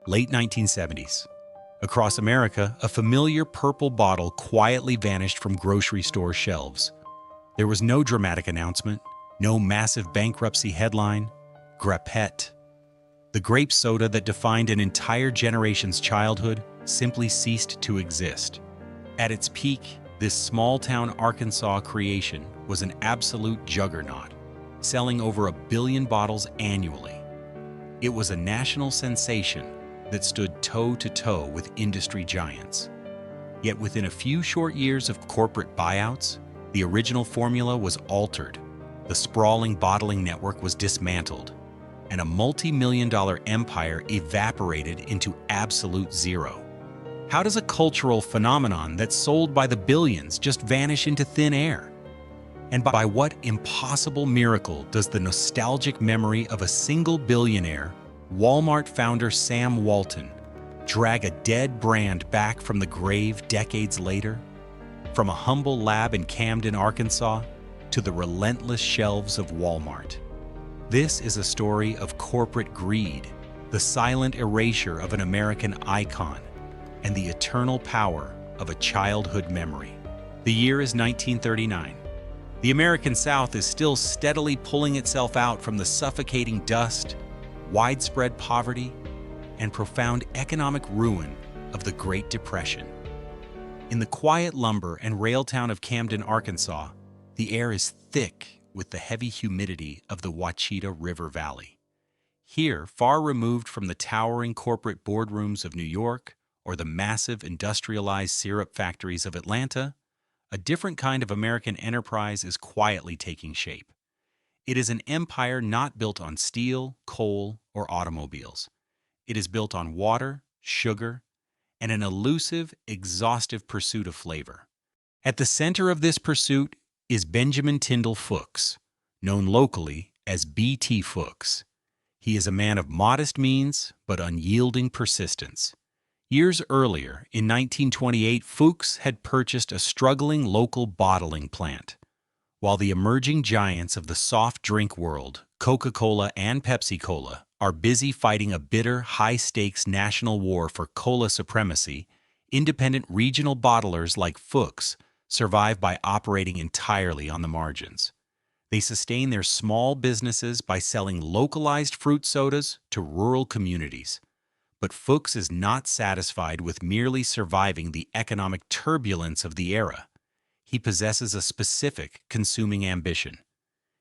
Late 1970s. Across America, a familiar purple bottle quietly vanished from grocery store shelves. There was no dramatic announcement, no massive bankruptcy headline. Grapette, the grape soda that defined an entire generation's childhood, simply ceased to exist. At its peak, this small-town Arkansas creation was an absolute juggernaut, selling over 1 billion bottles annually. It was a national sensation that stood toe-to-toe with industry giants. Yet within a few short years of corporate buyouts, the original formula was altered, the sprawling bottling network was dismantled, and a multi-million-dollar empire evaporated into absolute zero. How does a cultural phenomenon that's sold by the billions just vanish into thin air? And by what impossible miracle does the nostalgic memory of a single billionaire, Walmart founder Sam Walton, drag a dead brand back from the grave decades later? From a humble lab in Camden, Arkansas, to the relentless shelves of Walmart. This is a story of corporate greed, the silent erasure of an American icon, and the eternal power of a childhood memory. The year is 1939. The American South is still steadily pulling itself out from the suffocating dust, widespread poverty, and profound economic ruin of the Great Depression. In the quiet lumber and rail town of Camden, Arkansas, the air is thick with the heavy humidity of the Wachita River Valley. Here, far removed from the towering corporate boardrooms of New York or the massive industrialized syrup factories of Atlanta, a different kind of American enterprise is quietly taking shape. It is an empire not built on steel, coal, or automobiles. It is built on water, sugar, and an elusive, exhaustive pursuit of flavor. At the center of this pursuit is Benjamin Tyndall Fuchs, known locally as B.T. Fuchs. He is a man of modest means but unyielding persistence. Years earlier, in 1928, Fuchs had purchased a struggling local bottling plant. While the emerging giants of the soft drink world, Coca-Cola and Pepsi-Cola, are busy fighting a bitter, high-stakes national war for cola supremacy, independent regional bottlers like Fuchs survive by operating entirely on the margins. They sustain their small businesses by selling localized fruit sodas to rural communities. But Fuchs is not satisfied with merely surviving the economic turbulence of the era. He possesses a specific consuming ambition.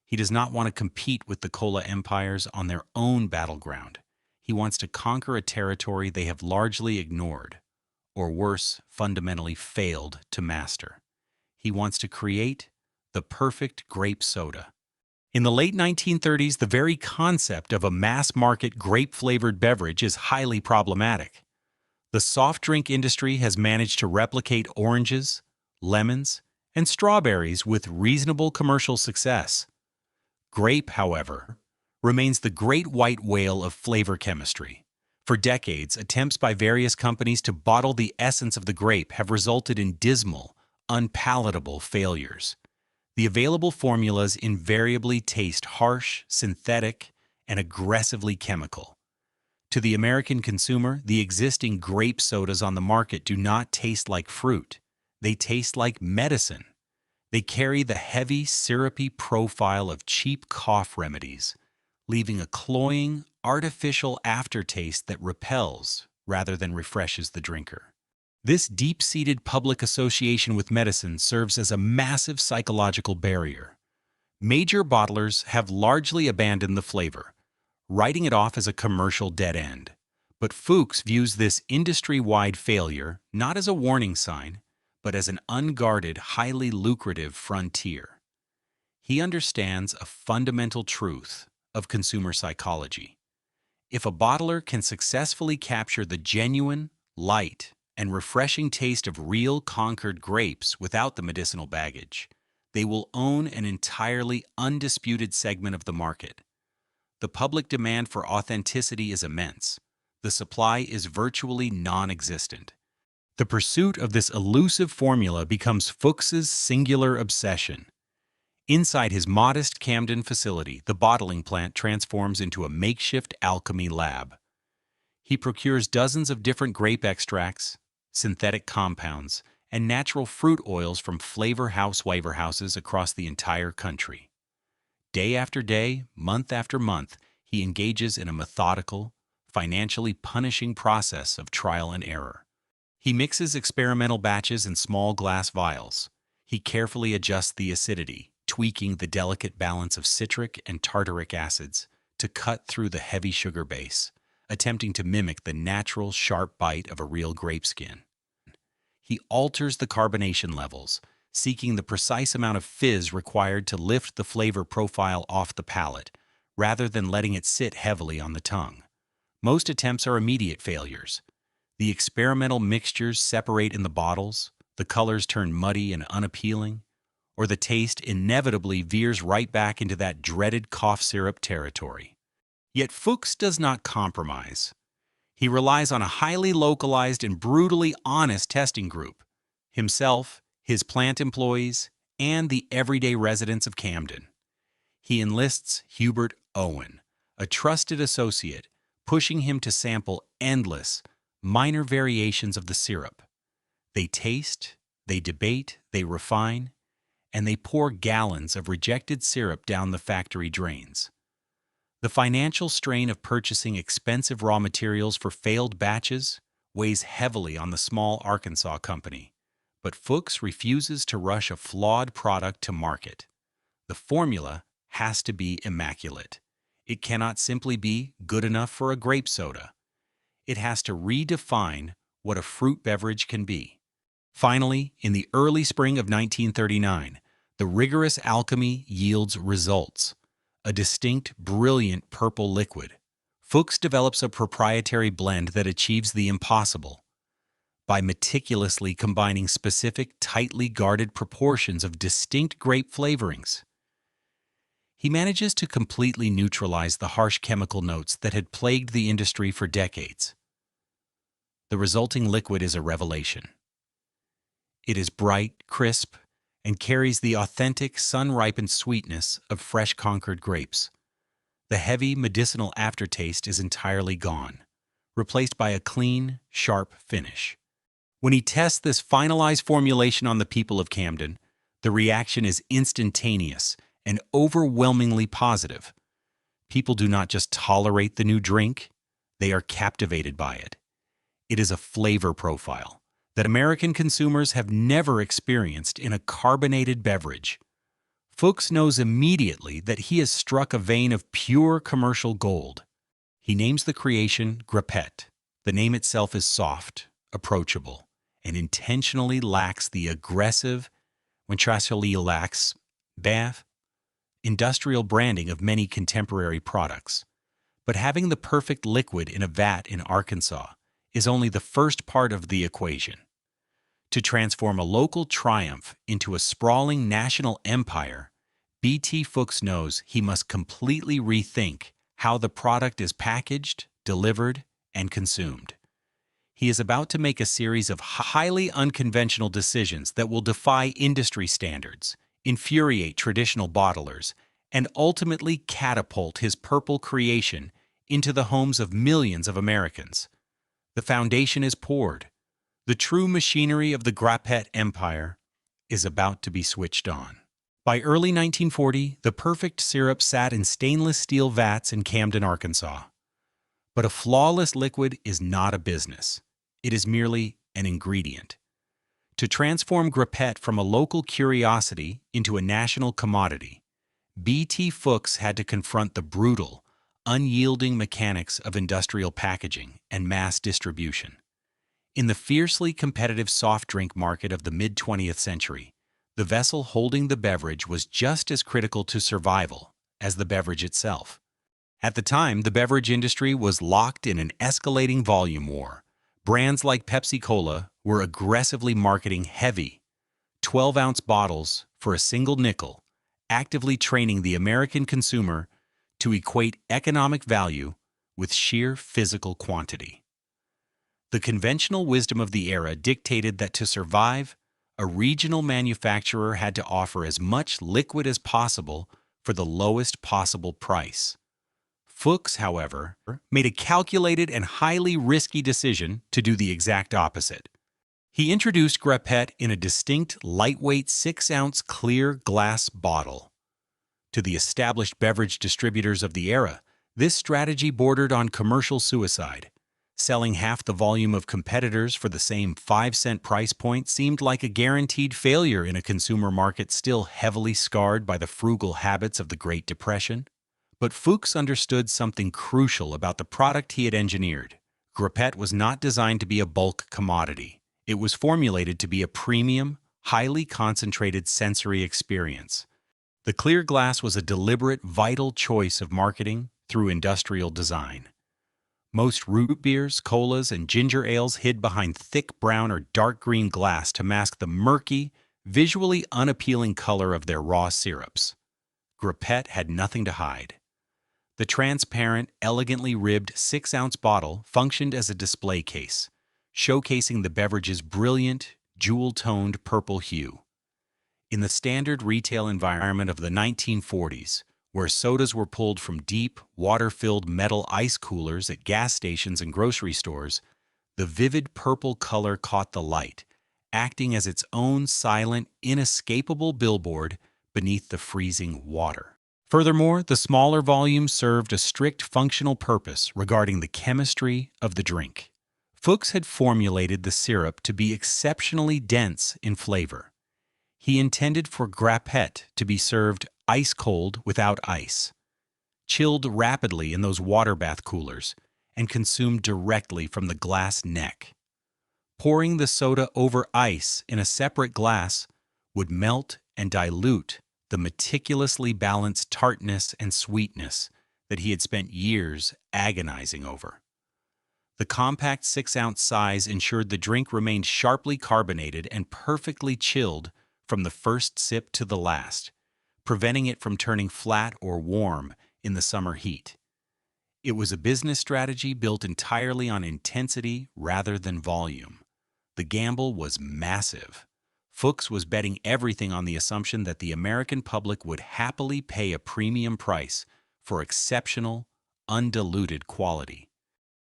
He does not want to compete with the cola empires on their own battleground. He wants to conquer a territory they have largely ignored, or worse, fundamentally failed to master. He wants to create the perfect grape soda. In the late 1930s, the very concept of a mass-market grape-flavored beverage is highly problematic. The soft drink industry has managed to replicate oranges, lemons, and strawberries with reasonable commercial success. Grape, however, remains the great white whale of flavor chemistry. For decades, attempts by various companies to bottle the essence of the grape have resulted in dismal, unpalatable failures. The available formulas invariably taste harsh, synthetic, and aggressively chemical. To the American consumer, the existing grape sodas on the market do not taste like fruit. They taste like medicine. They carry the heavy, syrupy profile of cheap cough remedies, leaving a cloying, artificial aftertaste that repels rather than refreshes the drinker. This deep-seated public association with medicine serves as a massive psychological barrier. Major bottlers have largely abandoned the flavor, writing it off as a commercial dead end. But Fuchs views this industry-wide failure not as a warning sign, but as an unguarded, highly lucrative frontier. He understands a fundamental truth of consumer psychology. If a bottler can successfully capture the genuine, light, and refreshing taste of real conquered grapes without the medicinal baggage, they will own an entirely undisputed segment of the market. The public demand for authenticity is immense. The supply is virtually non-existent. The pursuit of this elusive formula becomes Fuchs's singular obsession. Inside his modest Camden facility, the bottling plant transforms into a makeshift alchemy lab. He procures dozens of different grape extracts, synthetic compounds, and natural fruit oils from flavor houses across the entire country. Day after day, month after month, he engages in a methodical, financially punishing process of trial and error. He mixes experimental batches in small glass vials. He carefully adjusts the acidity, tweaking the delicate balance of citric and tartaric acids to cut through the heavy sugar base, attempting to mimic the natural, sharp bite of a real grape skin. He alters the carbonation levels, seeking the precise amount of fizz required to lift the flavor profile off the palate, rather than letting it sit heavily on the tongue. Most attempts are immediate failures. The experimental mixtures separate in the bottles, the colors turn muddy and unappealing, or the taste inevitably veers right back into that dreaded cough syrup territory. Yet Fuchs does not compromise. He relies on a highly localized and brutally honest testing group: himself, his plant employees, and the everyday residents of Camden. He enlists Hubert Owen, a trusted associate, pushing him to sample endless, minor variations of the syrup. They taste, they debate, they refine, and they pour gallons of rejected syrup down the factory drains. The financial strain of purchasing expensive raw materials for failed batches weighs heavily on the small Arkansas company, but Fuchs refuses to rush a flawed product to market. The formula has to be immaculate. It cannot simply be good enough for a grape soda. It has to redefine what a fruit beverage can be. Finally, in the early spring of 1939, the rigorous alchemy yields results: a distinct, brilliant purple liquid. Fuchs develops a proprietary blend that achieves the impossible. By meticulously combining specific, tightly guarded proportions of distinct grape flavorings, he manages to completely neutralize the harsh chemical notes that had plagued the industry for decades. The resulting liquid is a revelation. It is bright, crisp, and carries the authentic, sun-ripened sweetness of fresh Concord grapes. The heavy, medicinal aftertaste is entirely gone, replaced by a clean, sharp finish. When he tests this finalized formulation on the people of Camden, the reaction is instantaneous and overwhelmingly positive. People do not just tolerate the new drink, they are captivated by it. It is a flavor profile that American consumers have never experienced in a carbonated beverage. Fuchs knows immediately that he has struck a vein of pure commercial gold. He names the creation Grapette. The name itself is soft, approachable, and intentionally lacks the aggressive, industrial branding of many contemporary products. But having the perfect liquid in a vat in Arkansas is only the first part of the equation. To transform a local triumph into a sprawling national empire, B.T. Fuchs knows he must completely rethink how the product is packaged, delivered, and consumed. He is about to make a series of highly unconventional decisions that will defy industry standards, infuriate traditional bottlers, and ultimately catapult his purple creation into the homes of millions of Americans. The foundation is poured. The true machinery of the Grapette empire is about to be switched on. By early 1940, the perfect syrup sat in stainless steel vats in Camden, Arkansas. But a flawless liquid is not a business. It is merely an ingredient. To transform Grapette from a local curiosity into a national commodity, B.T. Fuchs had to confront the brutal, unyielding mechanics of industrial packaging and mass distribution. In the fiercely competitive soft drink market of the mid-20th century, the vessel holding the beverage was just as critical to survival as the beverage itself. At the time, the beverage industry was locked in an escalating volume war. Brands like Pepsi-Cola were aggressively marketing heavy, 12-ounce bottles for a single nickel, actively training the American consumer to equate economic value with sheer physical quantity. The conventional wisdom of the era dictated that to survive, a regional manufacturer had to offer as much liquid as possible for the lowest possible price. Fuchs, however, made a calculated and highly risky decision to do the exact opposite. He introduced Grapette in a distinct, lightweight 6-ounce clear glass bottle. To the established beverage distributors of the era, this strategy bordered on commercial suicide. Selling half the volume of competitors for the same 5-cent price point seemed like a guaranteed failure in a consumer market still heavily scarred by the frugal habits of the Great Depression. But Fuchs understood something crucial about the product he had engineered. Grapette was not designed to be a bulk commodity. It was formulated to be a premium, highly concentrated sensory experience. The clear glass was a deliberate, vital choice of marketing through industrial design. Most root beers, colas, and ginger ales hid behind thick brown or dark green glass to mask the murky, visually unappealing color of their raw syrups. Grapette had nothing to hide. The transparent, elegantly ribbed 6-ounce bottle functioned as a display case, showcasing the beverage's brilliant, jewel-toned purple hue. In the standard retail environment of the 1940s, where sodas were pulled from deep, water-filled metal ice coolers at gas stations and grocery stores, the vivid purple color caught the light, acting as its own silent, inescapable billboard beneath the freezing water. Furthermore, the smaller volume served a strict functional purpose regarding the chemistry of the drink. Fuchs had formulated the syrup to be exceptionally dense in flavor. He intended for Grapette to be served ice-cold without ice, chilled rapidly in those water bath coolers, and consumed directly from the glass neck. Pouring the soda over ice in a separate glass would melt and dilute the meticulously balanced tartness and sweetness that he had spent years agonizing over. The compact 6-ounce size ensured the drink remained sharply carbonated and perfectly chilled from the first sip to the last, preventing it from turning flat or warm in the summer heat. It was a business strategy built entirely on intensity rather than volume. The gamble was massive. Fuchs was betting everything on the assumption that the American public would happily pay a premium price for exceptional, undiluted quality.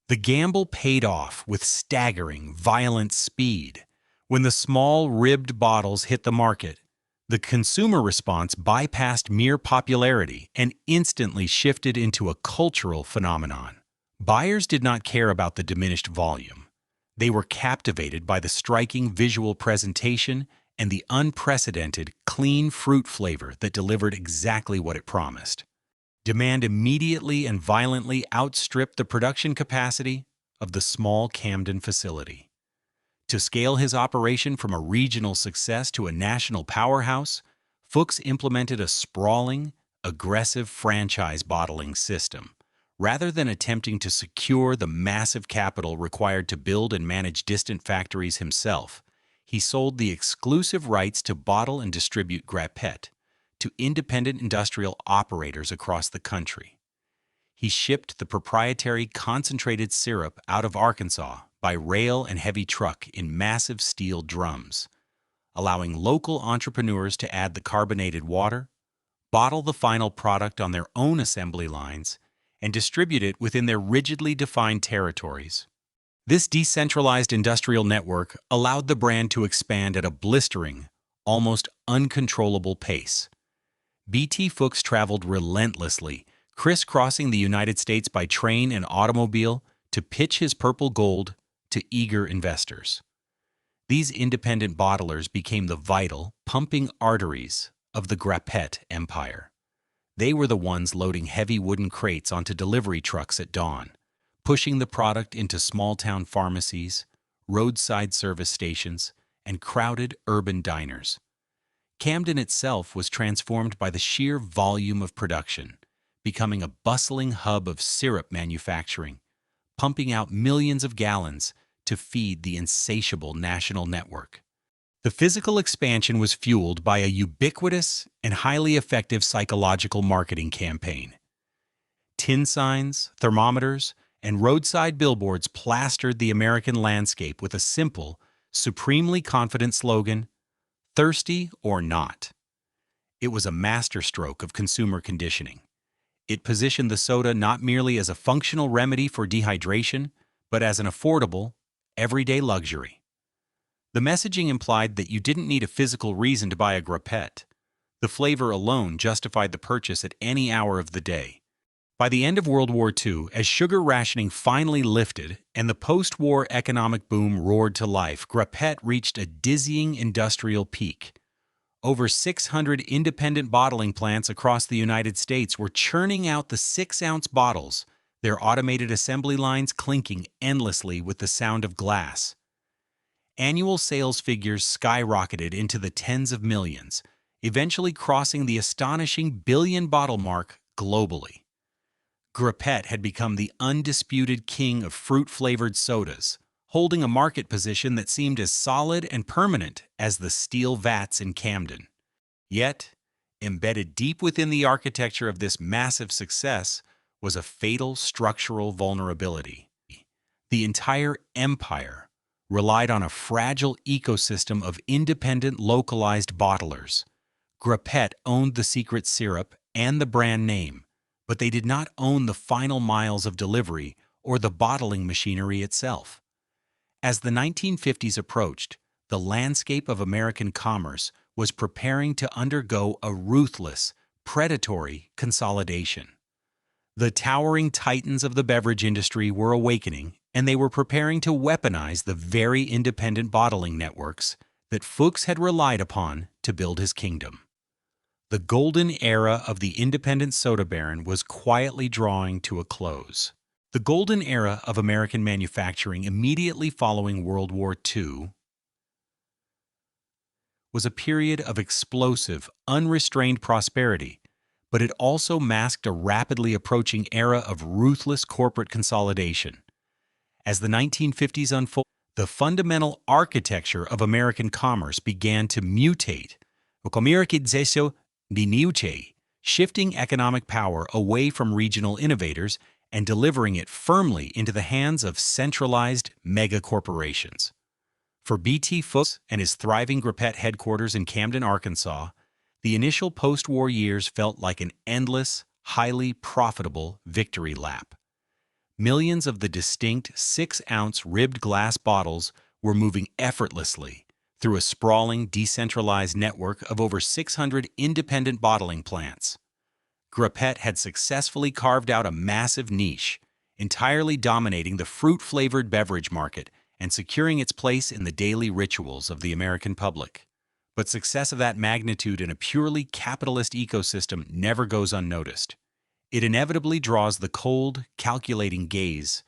The gamble paid off with staggering, violent speed. When the small, ribbed bottles hit the market, the consumer response bypassed mere popularity and instantly shifted into a cultural phenomenon. Buyers did not care about the diminished volume. They were captivated by the striking visual presentation and the unprecedented, clean fruit flavor that delivered exactly what it promised. Demand immediately and violently outstripped the production capacity of the small Camden facility. To scale his operation from a regional success to a national powerhouse, Fuchs implemented a sprawling, aggressive franchise bottling system. Rather than attempting to secure the massive capital required to build and manage distant factories himself, he sold the exclusive rights to bottle and distribute Grapette to independent industrial operators across the country. He shipped the proprietary concentrated syrup out of Arkansas by rail and heavy truck in massive steel drums, allowing local entrepreneurs to add the carbonated water, bottle the final product on their own assembly lines, and distribute it within their rigidly defined territories. This decentralized industrial network allowed the brand to expand at a blistering, almost uncontrollable pace. B.T. Fuchs traveled relentlessly, crisscrossing the United States by train and automobile to pitch his purple gold to eager investors. These independent bottlers became the vital, pumping arteries of the Grapette empire. They were the ones loading heavy wooden crates onto delivery trucks at dawn, pushing the product into small-town pharmacies, roadside service stations, and crowded urban diners. Camden itself was transformed by the sheer volume of production, becoming a bustling hub of syrup manufacturing, pumping out millions of gallons to feed the insatiable national network. The physical expansion was fueled by a ubiquitous and highly effective psychological marketing campaign. Tin signs, thermometers, and roadside billboards plastered the American landscape with a simple, supremely confident slogan, "Thirsty or not." It was a masterstroke of consumer conditioning. It positioned the soda not merely as a functional remedy for dehydration, but as an affordable, everyday luxury. The messaging implied that you didn't need a physical reason to buy a Grapette. The flavor alone justified the purchase at any hour of the day. By the end of World War II, as sugar rationing finally lifted and the post-war economic boom roared to life, Grapette reached a dizzying industrial peak. Over 600 independent bottling plants across the United States were churning out the 6-ounce bottles, their automated assembly lines clinking endlessly with the sound of glass. Annual sales figures skyrocketed into the tens of millions, eventually crossing the astonishing billion-bottle mark globally. Grapette had become the undisputed king of fruit-flavored sodas, holding a market position that seemed as solid and permanent as the steel vats in Camden. Yet, embedded deep within the architecture of this massive success was a fatal structural vulnerability. The entire empire relied on a fragile ecosystem of independent localized bottlers. Grapette owned the secret syrup and the brand name, but they did not own the final miles of delivery or the bottling machinery itself. As the 1950s approached, the landscape of American commerce was preparing to undergo a ruthless, predatory consolidation. The towering titans of the beverage industry were awakening, and they were preparing to weaponize the very independent bottling networks that Fuchs had relied upon to build his kingdom. The golden era of the independent soda baron was quietly drawing to a close. The golden era of American manufacturing immediately following World War II was a period of explosive, unrestrained prosperity, but it also masked a rapidly approaching era of ruthless corporate consolidation. As the 1950s unfolded, the fundamental architecture of American commerce began to mutate, shifting economic power away from regional innovators and delivering it firmly into the hands of centralized mega-corporations. For B.T. Fuchs and his thriving Grapette headquarters in Camden, Arkansas, the initial post-war years felt like an endless, highly profitable victory lap. Millions of the distinct 6-ounce ribbed glass bottles were moving effortlessly through a sprawling, decentralized network of over 600 independent bottling plants. Grapette had successfully carved out a massive niche, entirely dominating the fruit-flavored beverage market and securing its place in the daily rituals of the American public. But success of that magnitude in a purely capitalist ecosystem never goes unnoticed. It inevitably draws the cold, calculating gaze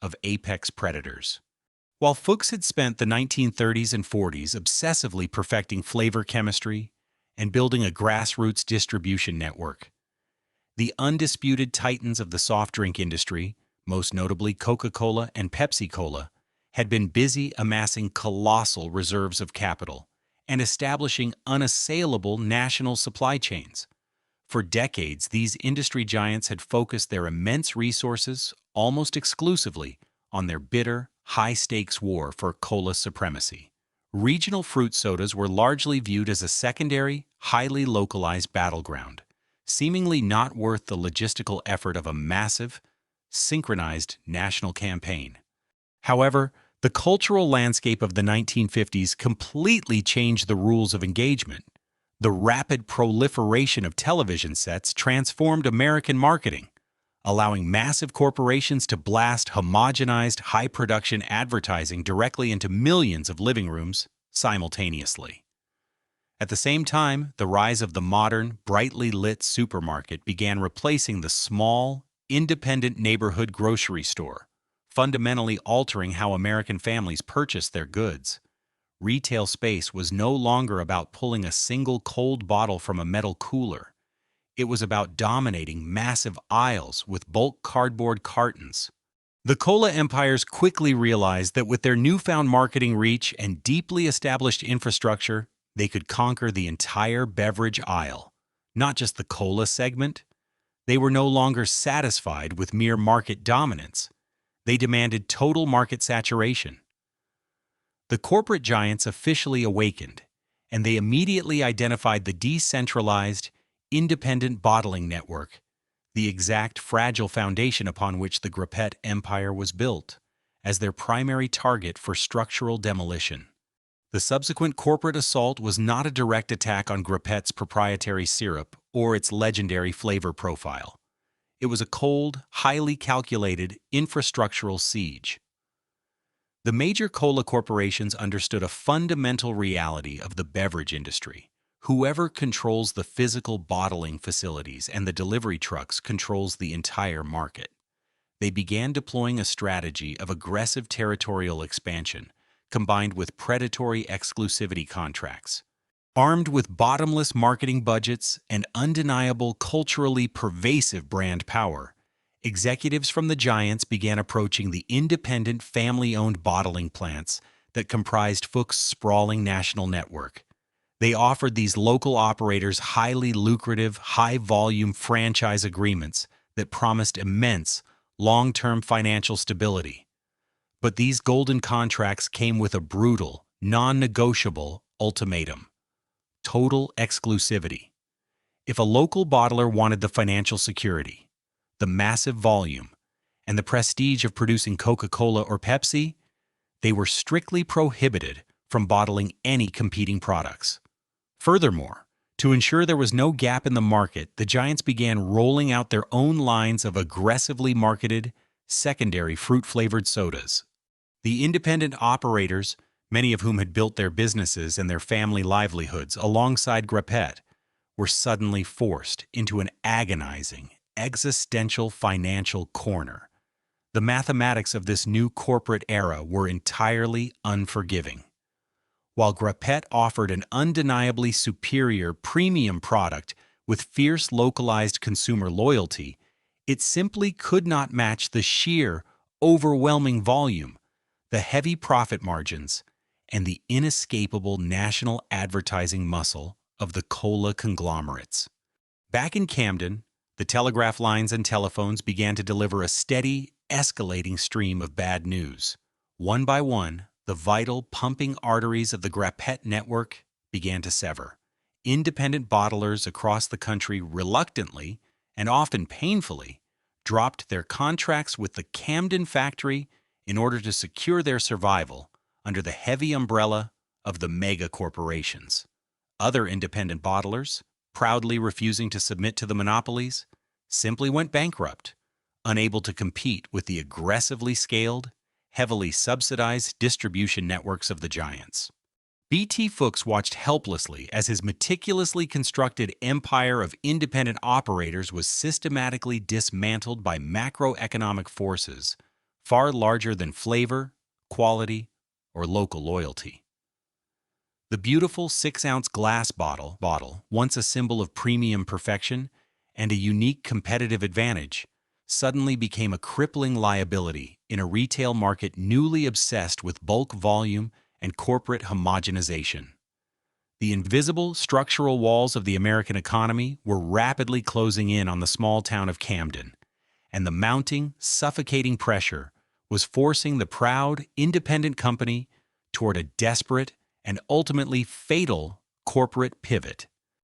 of apex predators. While Fuchs had spent the 1930s and 40s obsessively perfecting flavor chemistry and building a grassroots distribution network, the undisputed titans of the soft drink industry, most notably Coca-Cola and Pepsi-Cola, had been busy amassing colossal reserves of capital and establishing unassailable national supply chains. For decades, these industry giants had focused their immense resources almost exclusively on their bitter, high-stakes war for cola supremacy. Regional fruit sodas were largely viewed as a secondary, highly localized battleground, seemingly not worth the logistical effort of a massive, synchronized national campaign. However, the cultural landscape of the 1950s completely changed the rules of engagement. The rapid proliferation of television sets transformed American marketing, allowing massive corporations to blast homogenized, high-production advertising directly into millions of living rooms simultaneously. At the same time, the rise of the modern, brightly lit supermarket began replacing the small, independent neighborhood grocery store, fundamentally altering how American families purchased their goods. Retail space was no longer about pulling a single cold bottle from a metal cooler. It was about dominating massive aisles with bulk cardboard cartons. The cola empires quickly realized that with their newfound marketing reach and deeply established infrastructure, they could conquer the entire beverage aisle, not just the cola segment. They were no longer satisfied with mere market dominance. They demanded total market saturation. The corporate giants officially awakened, and they immediately identified the decentralized, independent bottling network the exact fragile foundation upon which the Grapette empire was built, as their primary target for structural demolition. The subsequent corporate assault was not a direct attack on Grapette's proprietary syrup or its legendary flavor profile. It was a cold, highly calculated, infrastructural siege. The major cola corporations understood a fundamental reality of the beverage industry. Whoever controls the physical bottling facilities and the delivery trucks controls the entire market. They began deploying a strategy of aggressive territorial expansion, combined with predatory exclusivity contracts. Armed with bottomless marketing budgets and undeniable culturally pervasive brand power, executives from the giants began approaching the independent family-owned bottling plants that comprised Fuchs' sprawling national network. They offered these local operators highly lucrative, high-volume franchise agreements that promised immense, long-term financial stability. But these golden contracts came with a brutal, non-negotiable ultimatum: total exclusivity. If a local bottler wanted the financial security, the massive volume, and the prestige of producing Coca-Cola or Pepsi, they were strictly prohibited from bottling any competing products. Furthermore, to ensure there was no gap in the market, the giants began rolling out their own lines of aggressively marketed, secondary fruit-flavored sodas. The independent operators, many of whom had built their businesses and their family livelihoods alongside Grapette, were suddenly forced into an agonizing, existential financial corner. The mathematics of this new corporate era were entirely unforgiving. While Grapette offered an undeniably superior premium product with fierce localized consumer loyalty, it simply could not match the sheer, overwhelming volume, the heavy profit margins, and the inescapable national advertising muscle of the cola conglomerates. Back in Camden, the telegraph lines and telephones began to deliver a steady, escalating stream of bad news. One by one, the vital, pumping arteries of the Grapette network began to sever. Independent bottlers across the country reluctantly, and often painfully, dropped their contracts with the Camden factory in order to secure their survival under the heavy umbrella of the mega corporations. Other independent bottlers, proudly refusing to submit to the monopolies, simply went bankrupt, unable to compete with the aggressively scaled, heavily subsidized distribution networks of the giants. BT Fuchs watched helplessly as his meticulously constructed empire of independent operators was systematically dismantled by macroeconomic forces far larger than flavor, quality, or local loyalty. The beautiful 6-ounce glass bottle, once a symbol of premium perfection and a unique competitive advantage, suddenly became a crippling liability in a retail market newly obsessed with bulk volume and corporate homogenization. The invisible structural walls of the American economy were rapidly closing in on the small town of Camden, and the mounting, suffocating pressure was forcing the proud, independent company toward a desperate and ultimately fatal corporate pivot.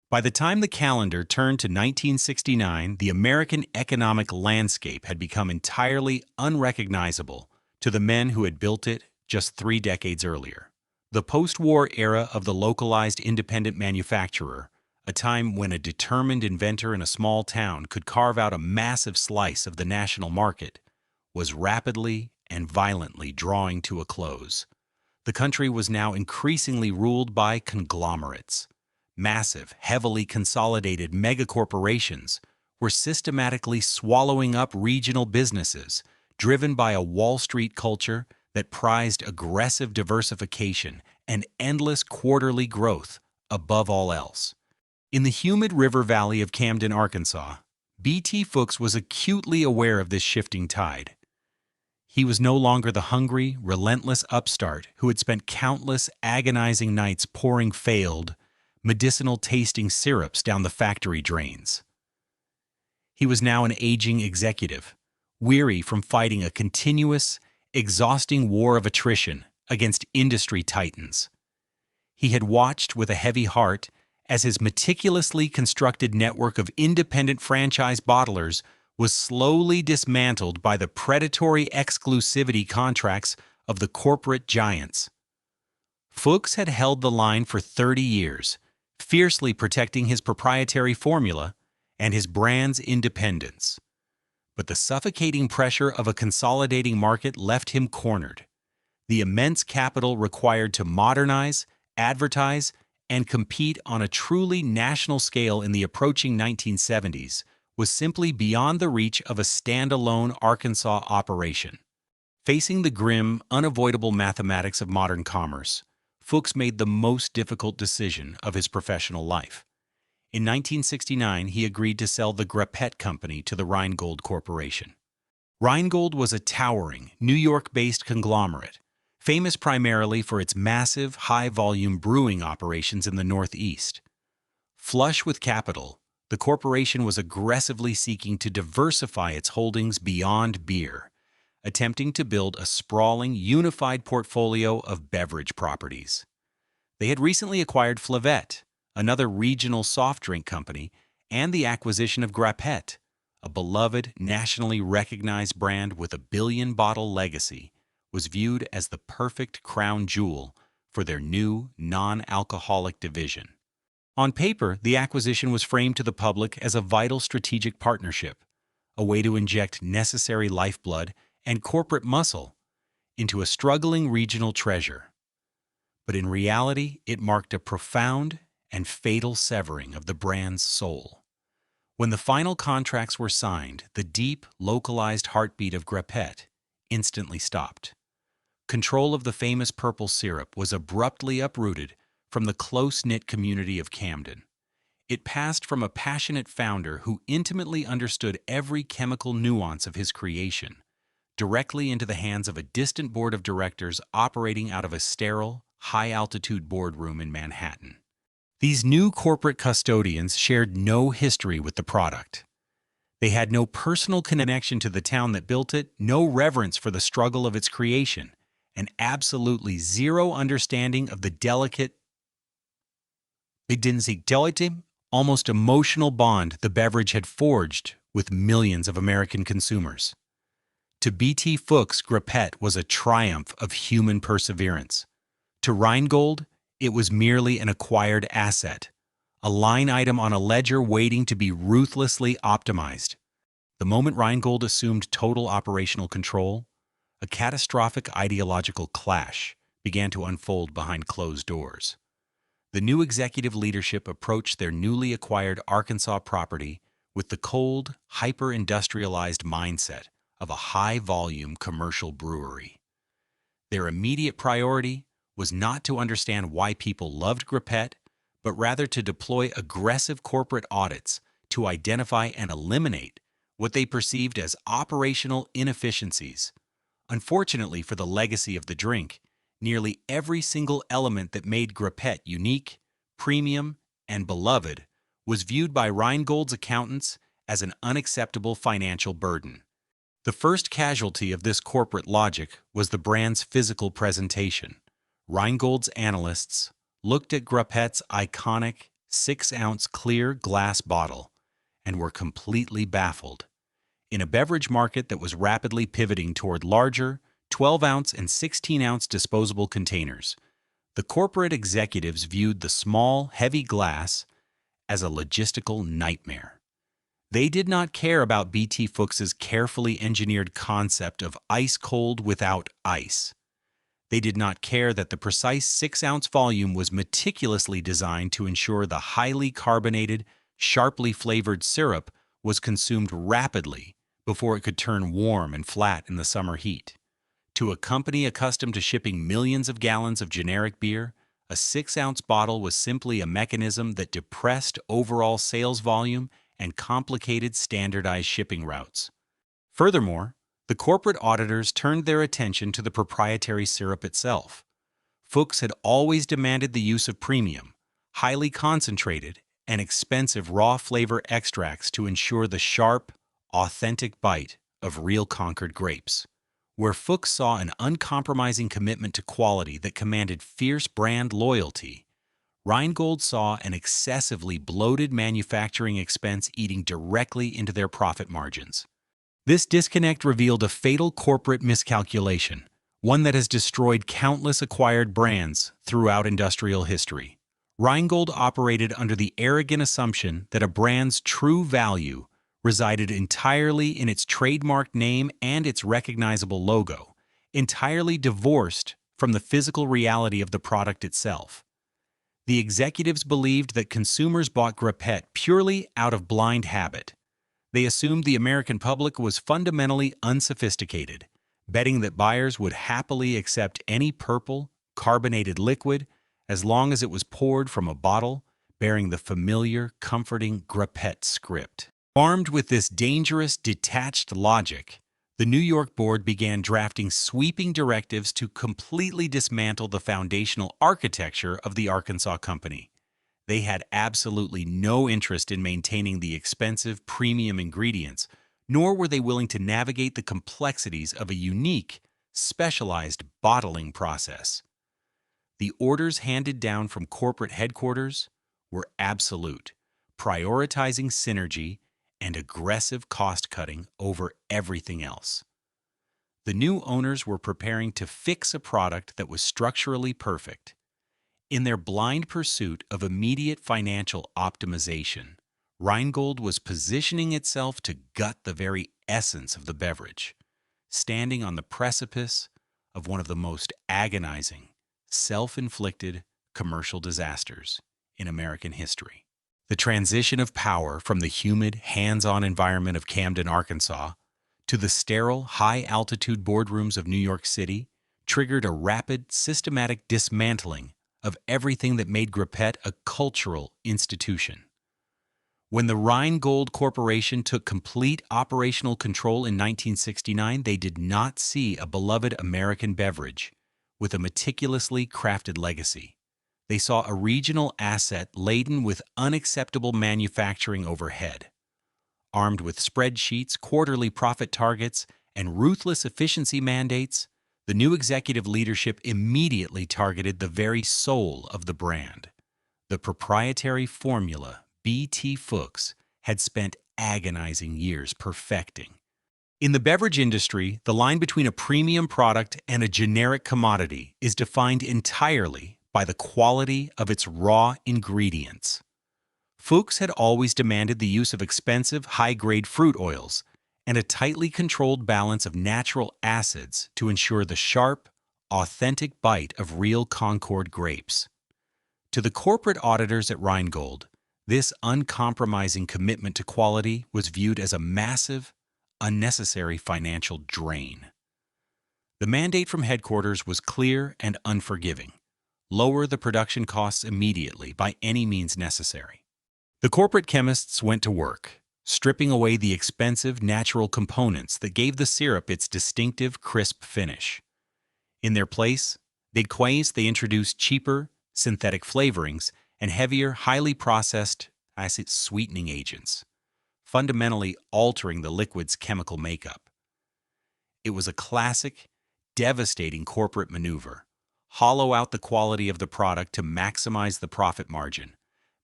By the time the calendar turned to 1969, the American economic landscape had become entirely unrecognizable to the men who had built it just 3 decades earlier. The post-war era of the localized independent manufacturer, a time when a determined inventor in a small town could carve out a massive slice of the national market, was rapidly and violently drawing to a close. The country was now increasingly ruled by conglomerates. Massive, heavily consolidated megacorporations were systematically swallowing up regional businesses, driven by a Wall Street culture that prized aggressive diversification and endless quarterly growth above all else. In the humid river valley of Camden, Arkansas, BT Fuchs was acutely aware of this shifting tide. He was no longer the hungry, relentless upstart who had spent countless agonizing nights pouring failed, medicinal-tasting syrups down the factory drains. He was now an aging executive, weary from fighting a continuous, exhausting war of attrition against industry titans. He had watched with a heavy heart as his meticulously constructed network of independent franchise bottlers was slowly dismantled by the predatory exclusivity contracts of the corporate giants. Fuchs had held the line for 30 years, fiercely protecting his proprietary formula and his brand's independence. But the suffocating pressure of a consolidating market left him cornered. The immense capital required to modernize, advertise, and compete on a truly national scale in the approaching 1970s was simply beyond the reach of a standalone Arkansas operation. Facing the grim, unavoidable mathematics of modern commerce, Fuchs made the most difficult decision of his professional life. In 1969, he agreed to sell the Grapette company to the Rheingold Corporation. Rheingold was a towering, New York-based conglomerate, famous primarily for its massive, high-volume brewing operations in the Northeast. Flush with capital, the corporation was aggressively seeking to diversify its holdings beyond beer, attempting to build a sprawling, unified portfolio of beverage properties. They had recently acquired Flavette, another regional soft drink company, and the acquisition of Grapette, a beloved, nationally recognized brand with a billion-bottle legacy, was viewed as the perfect crown jewel for their new, non-alcoholic division. On paper, the acquisition was framed to the public as a vital strategic partnership, a way to inject necessary lifeblood and corporate muscle into a struggling regional treasure. But in reality, it marked a profound and fatal severing of the brand's soul. When the final contracts were signed, the deep, localized heartbeat of Grapette instantly stopped. Control of the famous purple syrup was abruptly uprooted from the close-knit community of Camden. It passed from a passionate founder who intimately understood every chemical nuance of his creation, directly into the hands of a distant board of directors operating out of a sterile, high-altitude boardroom in Manhattan. These new corporate custodians shared no history with the product. They had no personal connection to the town that built it, no reverence for the struggle of its creation, and absolutely zero understanding of the delicate, almost emotional bond the beverage had forged with millions of American consumers. To B.T. Fuchs, Grapette was a triumph of human perseverance. To Rheingold, it was merely an acquired asset, a line item on a ledger waiting to be ruthlessly optimized. The moment Rheingold assumed total operational control, a catastrophic ideological clash began to unfold behind closed doors. The new executive leadership approached their newly acquired Arkansas property with the cold, hyper-industrialized mindset of a high-volume commercial brewery. Their immediate priority was not to understand why people loved Grapette, but rather to deploy aggressive corporate audits to identify and eliminate what they perceived as operational inefficiencies. Unfortunately for the legacy of the drink, nearly every single element that made Grapette unique, premium, and beloved was viewed by Rheingold's accountants as an unacceptable financial burden. The first casualty of this corporate logic was the brand's physical presentation. Rheingold's analysts looked at Grapette's iconic 6-ounce clear glass bottle and were completely baffled. In a beverage market that was rapidly pivoting toward larger 12-ounce and 16-ounce disposable containers, the corporate executives viewed the small, heavy glass as a logistical nightmare. They did not care about B.T. Fuchs's carefully engineered concept of ice cold without ice. They did not care that the precise 6-ounce volume was meticulously designed to ensure the highly carbonated, sharply flavored syrup was consumed rapidly before it could turn warm and flat in the summer heat. To a company accustomed to shipping millions of gallons of generic beer, a 6-ounce bottle was simply a mechanism that depressed overall sales volume and complicated standardized shipping routes. Furthermore, the corporate auditors turned their attention to the proprietary syrup itself. Fuchs had always demanded the use of premium, highly concentrated, and expensive raw flavor extracts to ensure the sharp, authentic bite of real Concord grapes. Where Fuchs saw an uncompromising commitment to quality that commanded fierce brand loyalty, Rheingold saw an excessively bloated manufacturing expense eating directly into their profit margins. This disconnect revealed a fatal corporate miscalculation, one that has destroyed countless acquired brands throughout industrial history. Rheingold operated under the arrogant assumption that a brand's true value resided entirely in its trademark name and its recognizable logo, entirely divorced from the physical reality of the product itself. The executives believed that consumers bought Grapette purely out of blind habit. They assumed the American public was fundamentally unsophisticated, betting that buyers would happily accept any purple, carbonated liquid as long as it was poured from a bottle bearing the familiar, comforting Grapette script. Armed with this dangerous, detached logic, the New York board began drafting sweeping directives to completely dismantle the foundational architecture of the Arkansas company. They had absolutely no interest in maintaining the expensive, premium ingredients, nor were they willing to navigate the complexities of a unique, specialized bottling process. The orders handed down from corporate headquarters were absolute, prioritizing synergy and aggressive cost-cutting over everything else. The new owners were preparing to fix a product that was structurally perfect. In their blind pursuit of immediate financial optimization, Rheingold was positioning itself to gut the very essence of the beverage, standing on the precipice of one of the most agonizing, self-inflicted commercial disasters in American history. The transition of power from the humid, hands-on environment of Camden, Arkansas, to the sterile, high-altitude boardrooms of New York City triggered a rapid, systematic dismantling of everything that made Grapette a cultural institution. When the Rheingold Corporation took complete operational control in 1969, they did not see a beloved American beverage with a meticulously crafted legacy. They saw a regional asset laden with unacceptable manufacturing overhead. Armed with spreadsheets, quarterly profit targets, and ruthless efficiency mandates, the new executive leadership immediately targeted the very soul of the brand. The proprietary formula B.T. Fuchs had spent agonizing years perfecting. In the beverage industry, the line between a premium product and a generic commodity is defined entirely by the quality of its raw ingredients. Fuchs had always demanded the use of expensive, high-grade fruit oils and a tightly controlled balance of natural acids to ensure the sharp, authentic bite of real Concord grapes. To the corporate auditors at Rheingold, this uncompromising commitment to quality was viewed as a massive, unnecessary financial drain. The mandate from headquarters was clear and unforgiving: lower the production costs immediately by any means necessary. The corporate chemists went to work, stripping away the expensive natural components that gave the syrup its distinctive crisp finish. In their place, they introduced cheaper, synthetic flavorings and heavier, highly processed acid sweetening agents, fundamentally altering the liquid's chemical makeup. It was a classic, devastating corporate maneuver: hollow out the quality of the product to maximize the profit margin,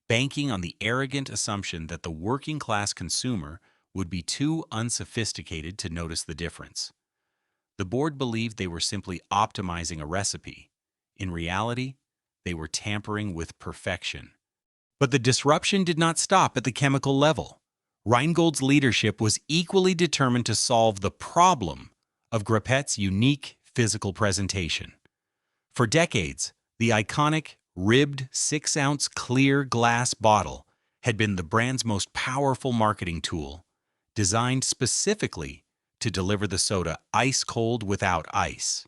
banking on the arrogant assumption that the working-class consumer would be too unsophisticated to notice the difference. The board believed they were simply optimizing a recipe. In reality, they were tampering with perfection. But the disruption did not stop at the chemical level. Rheingold's leadership was equally determined to solve the problem of Grapette's unique physical presentation. For decades, the iconic, ribbed 6-ounce clear glass bottle had been the brand's most powerful marketing tool, designed specifically to deliver the soda ice-cold without ice,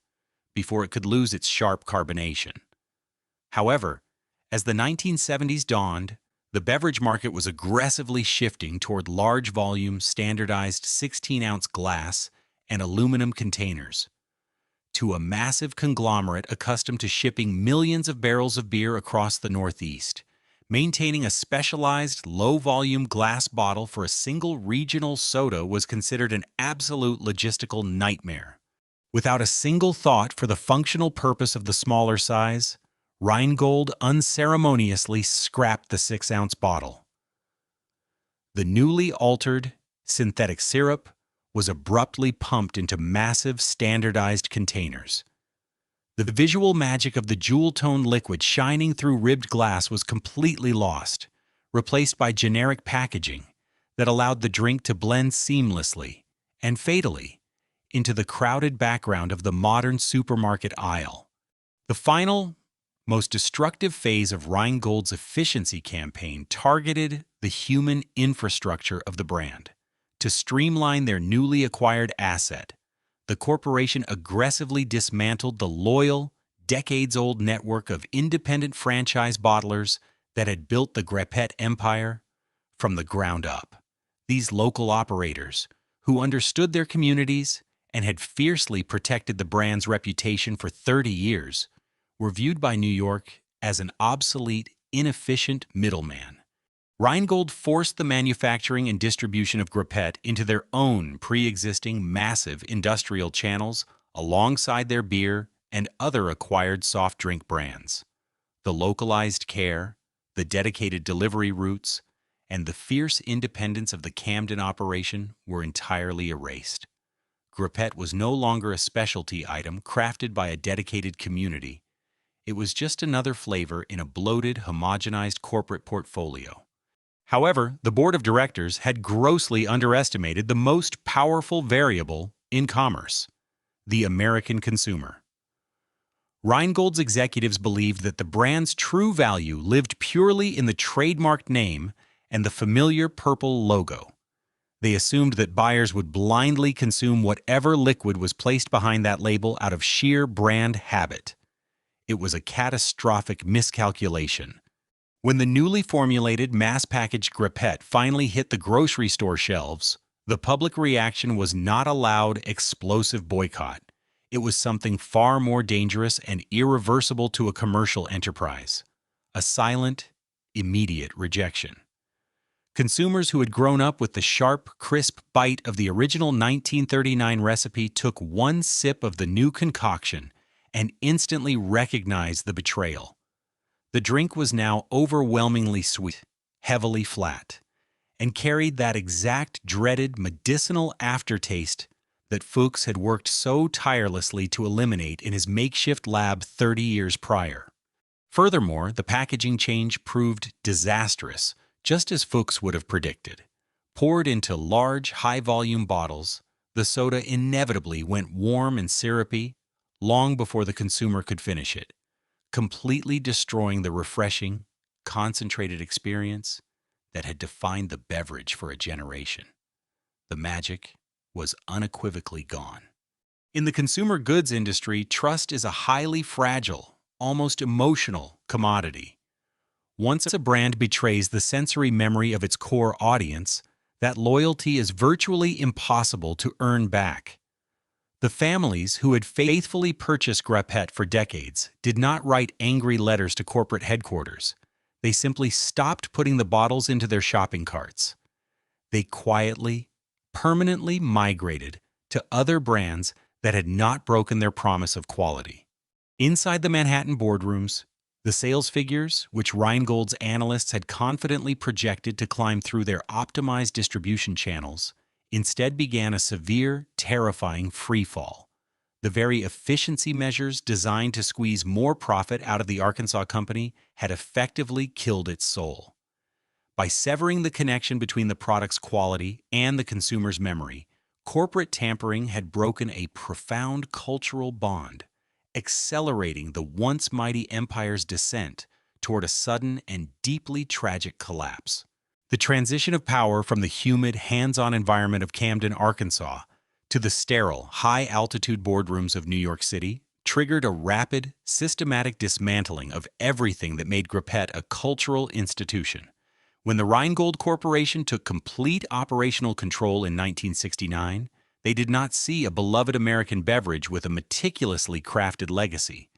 before it could lose its sharp carbonation. However, as the 1970s dawned, the beverage market was aggressively shifting toward large-volume, standardized 16-ounce glass and aluminum containers. To a massive conglomerate accustomed to shipping millions of barrels of beer across the Northeast, maintaining a specialized, low-volume glass bottle for a single regional soda was considered an absolute logistical nightmare. Without a single thought for the functional purpose of the smaller size, Rheingold unceremoniously scrapped the 6-ounce bottle. The newly altered synthetic syrup was abruptly pumped into massive, standardized containers. The visual magic of the jewel-toned liquid shining through ribbed glass was completely lost, replaced by generic packaging that allowed the drink to blend seamlessly and fatally into the crowded background of the modern supermarket aisle. The final, most destructive phase of Rheingold's efficiency campaign targeted the human infrastructure of the brand. To streamline their newly acquired asset, the corporation aggressively dismantled the loyal, decades-old network of independent franchise bottlers that had built the Grapette empire from the ground up. These local operators, who understood their communities and had fiercely protected the brand's reputation for 30 years, were viewed by New York as an obsolete, inefficient middleman. Rheingold forced the manufacturing and distribution of Grapette into their own pre-existing massive industrial channels alongside their beer and other acquired soft drink brands. The localized care, the dedicated delivery routes, and the fierce independence of the Camden operation were entirely erased. Grapette was no longer a specialty item crafted by a dedicated community. It was just another flavor in a bloated, homogenized corporate portfolio. However, the board of directors had grossly underestimated the most powerful variable in commerce: the American consumer. Rheingold's executives believed that the brand's true value lived purely in the trademarked name and the familiar purple logo. They assumed that buyers would blindly consume whatever liquid was placed behind that label out of sheer brand habit. It was a catastrophic miscalculation. When the newly formulated, mass-packaged Grapette finally hit the grocery store shelves, the public reaction was not a loud, explosive boycott. It was something far more dangerous and irreversible to a commercial enterprise: a silent, immediate rejection. Consumers who had grown up with the sharp, crisp bite of the original 1939 recipe took one sip of the new concoction and instantly recognized the betrayal. The drink was now overwhelmingly sweet, heavily flat, and carried that exact dreaded medicinal aftertaste that Fuchs had worked so tirelessly to eliminate in his makeshift lab 30 years prior. Furthermore, the packaging change proved disastrous, just as Fuchs would have predicted. Poured into large, high-volume bottles, the soda inevitably went warm and syrupy long before the consumer could finish it, completely destroying the refreshing, concentrated experience that had defined the beverage for a generation. The magic was unequivocally gone. In the consumer goods industry, trust is a highly fragile, almost emotional commodity. Once a brand betrays the sensory memory of its core audience, that loyalty is virtually impossible to earn back. The families who had faithfully purchased Grapette for decades did not write angry letters to corporate headquarters. They simply stopped putting the bottles into their shopping carts. They quietly, permanently migrated to other brands that had not broken their promise of quality. Inside the Manhattan boardrooms, the sales figures, which Rheingold's analysts had confidently projected to climb through their optimized distribution channels, instead began a severe, terrifying freefall. The very efficiency measures designed to squeeze more profit out of the Arkansas company had effectively killed its soul. By severing the connection between the product's quality and the consumer's memory, corporate tampering had broken a profound cultural bond, accelerating the once mighty empire's descent toward a sudden and deeply tragic collapse. The transition of power from the humid, hands-on environment of Camden, Arkansas, to the sterile, high-altitude boardrooms of New York City triggered a rapid, systematic dismantling of everything that made Grapette a cultural institution. When the Rheingold Corporation took complete operational control in 1969, they did not see a beloved American beverage with a meticulously crafted legacy.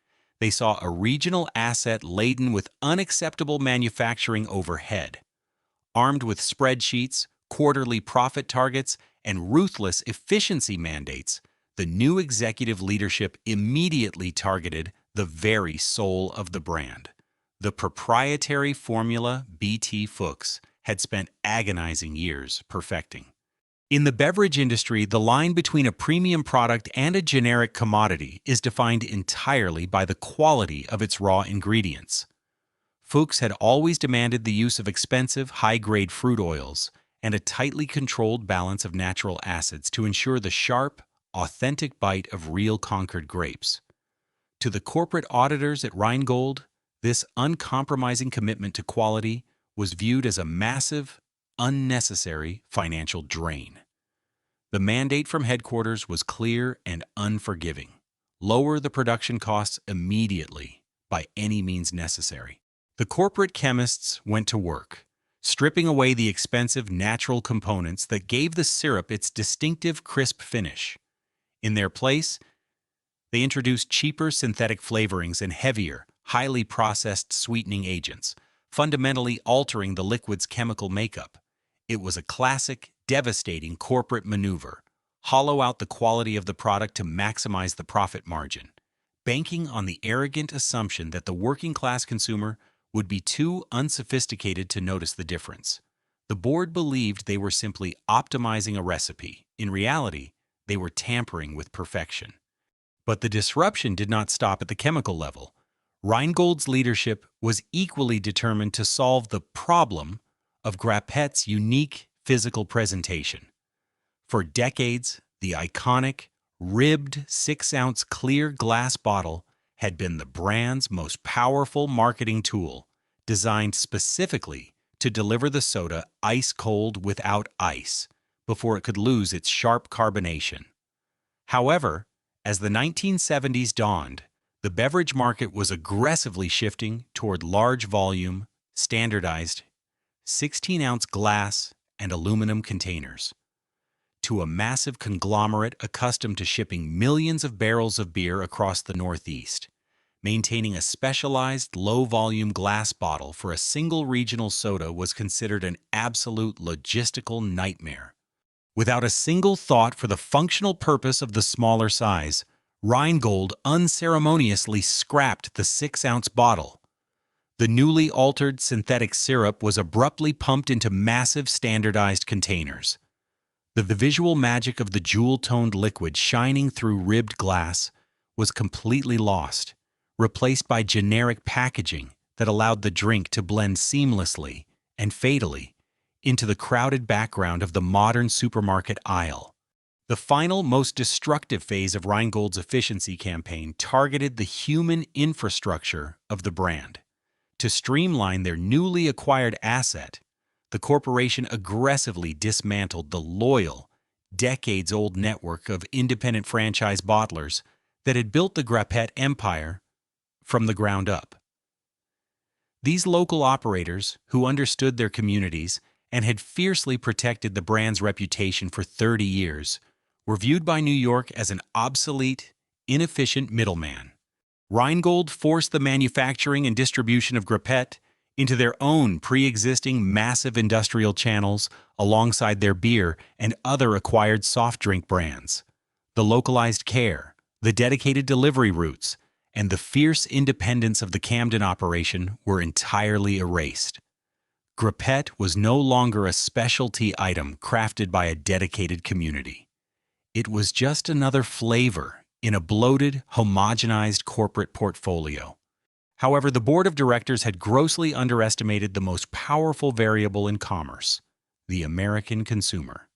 They saw a regional asset laden with unacceptable manufacturing overhead. Armed with spreadsheets, quarterly profit targets, and ruthless efficiency mandates, the new executive leadership immediately targeted the very soul of the brand. The proprietary formula BT Fuchs had spent agonizing years perfecting. In the beverage industry, the line between a premium product and a generic commodity is defined entirely by the quality of its raw ingredients. Fuchs had always demanded the use of expensive, high-grade fruit oils and a tightly controlled balance of natural acids to ensure the sharp, authentic bite of real Concord grapes. To the corporate auditors at Rheingold, this uncompromising commitment to quality was viewed as a massive, unnecessary financial drain. The mandate from headquarters was clear and unforgiving. Lower the production costs immediately, by any means necessary. The corporate chemists went to work, stripping away the expensive natural components that gave the syrup its distinctive crisp finish. In their place, they introduced cheaper synthetic flavorings and heavier, highly processed sweetening agents, fundamentally altering the liquid's chemical makeup. It was a classic, devastating corporate maneuver. Hollow out the quality of the product to maximize the profit margin, banking on the arrogant assumption that the working-class consumer would be too unsophisticated to notice the difference. The board believed they were simply optimizing a recipe. In reality, they were tampering with perfection. But the disruption did not stop at the chemical level. Rheingold's leadership was equally determined to solve the problem of Grapette's unique physical presentation. For decades, the iconic, ribbed 6-ounce clear glass bottle had been the brand's most powerful marketing tool, designed specifically to deliver the soda ice-cold without ice before it could lose its sharp carbonation. However, as the 1970s dawned, the beverage market was aggressively shifting toward large-volume, standardized 16-ounce glass and aluminum containers. To a massive conglomerate accustomed to shipping millions of barrels of beer across the Northeast, maintaining a specialized low-volume glass bottle for a single regional soda was considered an absolute logistical nightmare. Without a single thought for the functional purpose of the smaller size, Rheingold unceremoniously scrapped the 6-ounce bottle. The newly altered synthetic syrup was abruptly pumped into massive standardized containers. The visual magic of the jewel-toned liquid shining through ribbed glass was completely lost, replaced by generic packaging that allowed the drink to blend seamlessly and fatally into the crowded background of the modern supermarket aisle. The final, most destructive phase of Rheingold's efficiency campaign targeted the human infrastructure of the brand. To streamline their newly acquired asset, the corporation aggressively dismantled the loyal, decades-old network of independent franchise bottlers that had built the Grapette empire from the ground up. These local operators, who understood their communities and had fiercely protected the brand's reputation for 30 years, were viewed by New York as an obsolete, inefficient middleman. Rheingold forced the manufacturing and distribution of Grapette into their own pre-existing massive industrial channels alongside their beer and other acquired soft drink brands. The localized care, the dedicated delivery routes, and the fierce independence of the Camden operation were entirely erased. Grapette was no longer a specialty item crafted by a dedicated community. It was just another flavor in a bloated, homogenized corporate portfolio. However, the board of directors had grossly underestimated the most powerful variable in commerce, the American consumer.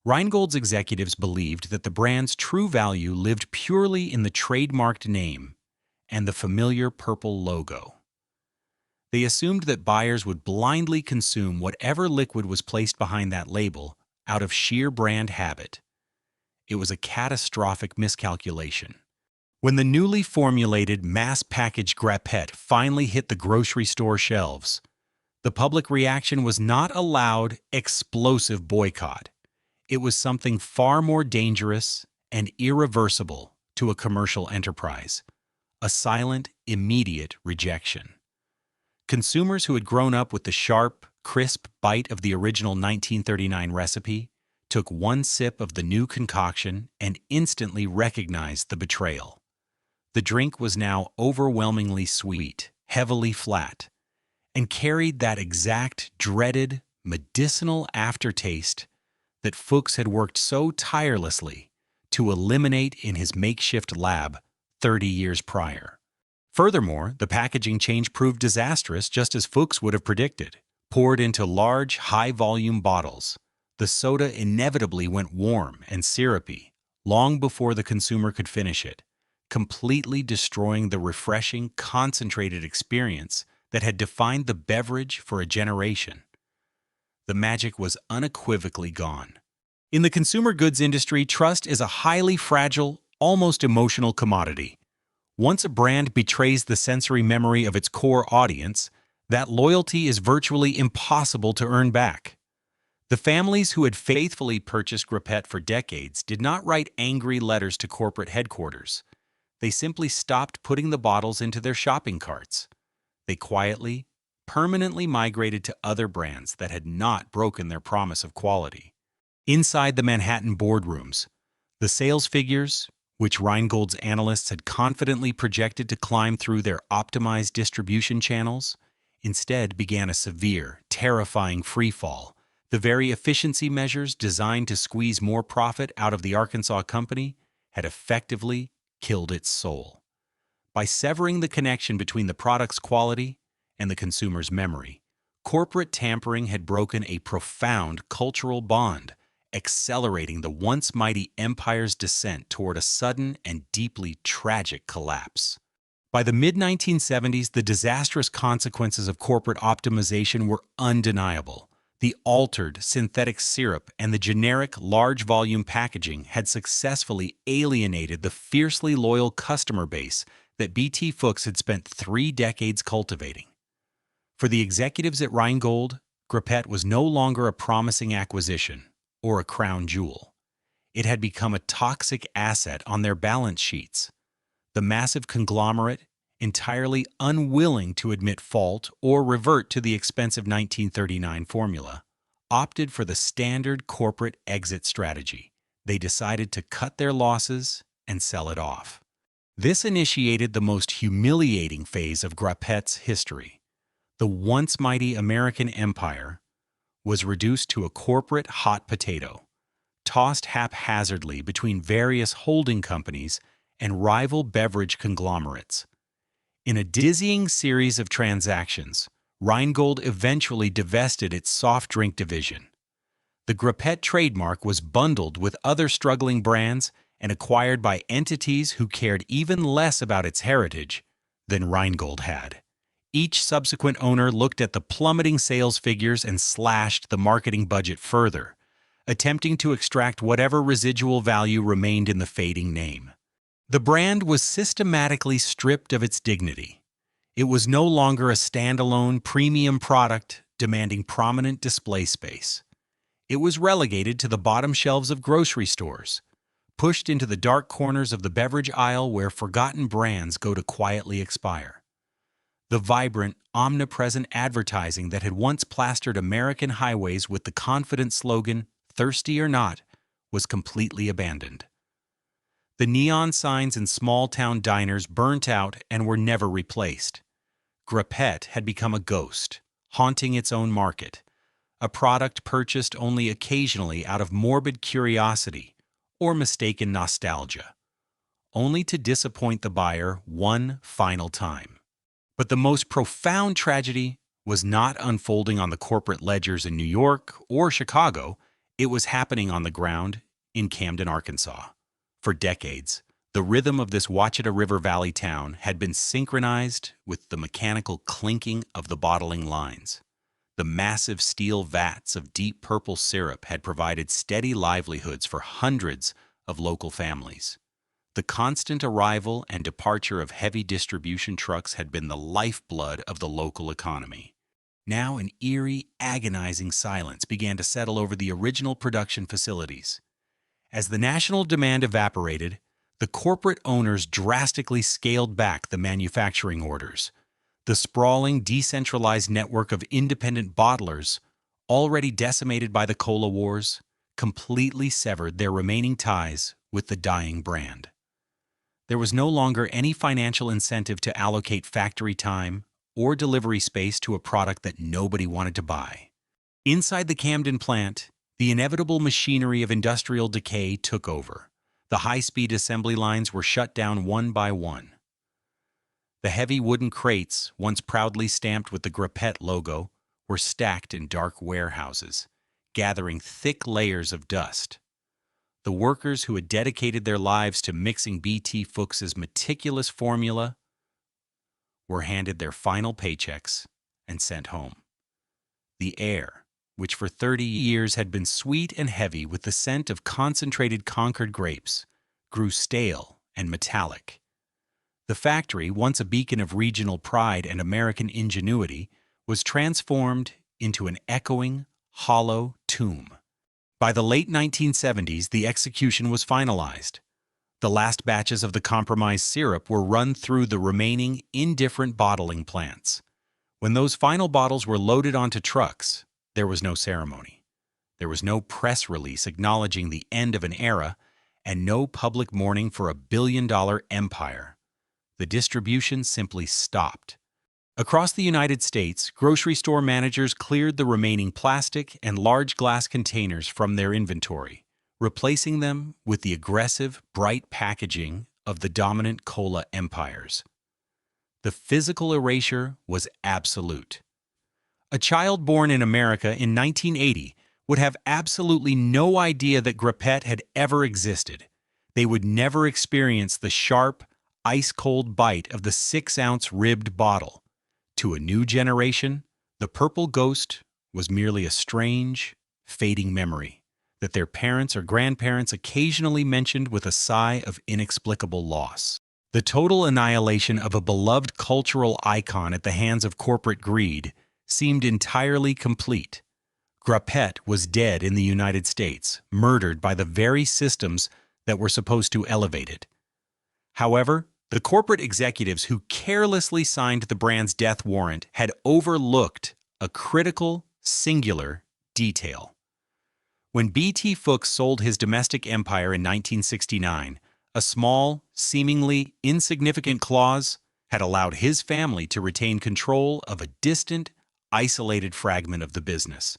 Rheingold's executives believed that the brand's true value lived purely in the trademarked name and the familiar purple logo. They assumed that buyers would blindly consume whatever liquid was placed behind that label out of sheer brand habit. It was a catastrophic miscalculation. When the newly formulated, mass-packaged Grapette finally hit the grocery store shelves, the public reaction was not a loud, explosive boycott. It was something far more dangerous and irreversible to a commercial enterprise: a silent, immediate rejection. Consumers who had grown up with the sharp, crisp bite of the original 1939 recipe took one sip of the new concoction and instantly recognized the betrayal. The drink was now overwhelmingly sweet, heavily flat, and carried that exact dreaded, medicinal aftertaste that Fuchs had worked so tirelessly to eliminate in his makeshift lab 30 years prior. Furthermore, the packaging change proved disastrous, just as Fuchs would have predicted. Poured into large, high-volume bottles, the soda inevitably went warm and syrupy long before the consumer could finish it, completely destroying the refreshing, concentrated experience that had defined the beverage for a generation. The magic was unequivocally gone. In the consumer goods industry, trust is a highly fragile, almost emotional commodity. Once a brand betrays the sensory memory of its core audience, that loyalty is virtually impossible to earn back. The families who had faithfully purchased Grapette for decades did not write angry letters to corporate headquarters. They simply stopped putting the bottles into their shopping carts. They quietly, permanently migrated to other brands that had not broken their promise of quality. Inside the Manhattan boardrooms, the sales figures, which Rheingold's analysts had confidently projected to climb through their optimized distribution channels, instead began a severe, terrifying freefall. The very efficiency measures designed to squeeze more profit out of the Arkansas company had effectively killed its soul. By severing the connection between the product's quality and the consumer's memory, corporate tampering had broken a profound cultural bond, accelerating the once mighty empire's descent toward a sudden and deeply tragic collapse. By the mid-1970s, the disastrous consequences of corporate optimization were undeniable. The altered synthetic syrup and the generic large-volume packaging had successfully alienated the fiercely loyal customer base that BT Fuchs had spent 3 decades cultivating. For the executives at Rheingold, Grapette was no longer a promising acquisition or a crown jewel. It had become a toxic asset on their balance sheets. The massive conglomerate, entirely unwilling to admit fault or revert to the expensive 1939 formula, opted for the standard corporate exit strategy. They decided to cut their losses and sell it off. This initiated the most humiliating phase of Grapette's history. The once mighty American empire was reduced to a corporate hot potato, tossed haphazardly between various holding companies and rival beverage conglomerates. In a dizzying series of transactions, Rheingold eventually divested its soft drink division. The Grapette trademark was bundled with other struggling brands and acquired by entities who cared even less about its heritage than Rheingold had. Each subsequent owner looked at the plummeting sales figures and slashed the marketing budget further, attempting to extract whatever residual value remained in the fading name. The brand was systematically stripped of its dignity. It was no longer a standalone premium product demanding prominent display space. It was relegated to the bottom shelves of grocery stores, pushed into the dark corners of the beverage aisle where forgotten brands go to quietly expire. The vibrant, omnipresent advertising that had once plastered American highways with the confident slogan, "Thirsty or not," was completely abandoned. The neon signs in small-town diners burnt out and were never replaced. Grapette had become a ghost, haunting its own market, a product purchased only occasionally out of morbid curiosity or mistaken nostalgia, only to disappoint the buyer one final time. But the most profound tragedy was not unfolding on the corporate ledgers in New York or Chicago. It was happening on the ground in Camden, Arkansas. For decades, the rhythm of this Ouachita River Valley town had been synchronized with the mechanical clinking of the bottling lines. The massive steel vats of deep purple syrup had provided steady livelihoods for hundreds of local families. The constant arrival and departure of heavy distribution trucks had been the lifeblood of the local economy. Now an eerie, agonizing silence began to settle over the original production facilities. As the national demand evaporated, the corporate owners drastically scaled back the manufacturing orders. The sprawling, decentralized network of independent bottlers, already decimated by the cola wars, completely severed their remaining ties with the dying brand. there was no longer any financial incentive to allocate factory time or delivery space to a product that nobody wanted to buy. Inside the Camden plant, the inevitable machinery of industrial decay took over. The high-speed assembly lines were shut down one by one. The heavy wooden crates, once proudly stamped with the Grapette logo, were stacked in dark warehouses, gathering thick layers of dust. The workers who had dedicated their lives to mixing BT Fuchs's meticulous formula were handed their final paychecks and sent home. The air, which for 30 years had been sweet and heavy with the scent of concentrated Concord grapes, grew stale and metallic. The factory, once a beacon of regional pride and American ingenuity, was transformed into an echoing, hollow tomb. By the late 1970s, the execution was finalized. The last batches of the compromised syrup were run through the remaining indifferent bottling plants. When those final bottles were loaded onto trucks, there was no ceremony. There was no press release acknowledging the end of an era and no public mourning for a billion-dollar empire. The distribution simply stopped. Across the United States, grocery store managers cleared the remaining plastic and large glass containers from their inventory, replacing them with the aggressive, bright packaging of the dominant cola empires. The physical erasure was absolute. A child born in America in 1980 would have absolutely no idea that Grapette had ever existed. They would never experience the sharp, ice-cold bite of the 6-ounce ribbed bottle. To a new generation, the Purple Ghost was merely a strange, fading memory that their parents or grandparents occasionally mentioned with a sigh of inexplicable loss. The total annihilation of a beloved cultural icon at the hands of corporate greed seemed entirely complete. Grapette was dead in the United States, murdered by the very systems that were supposed to elevate it. However, the corporate executives who carelessly signed the brand's death warrant had overlooked a critical, singular detail. When BT Fuchs sold his domestic empire in 1969, a small, seemingly insignificant clause had allowed his family to retain control of a distant, isolated fragment of the business.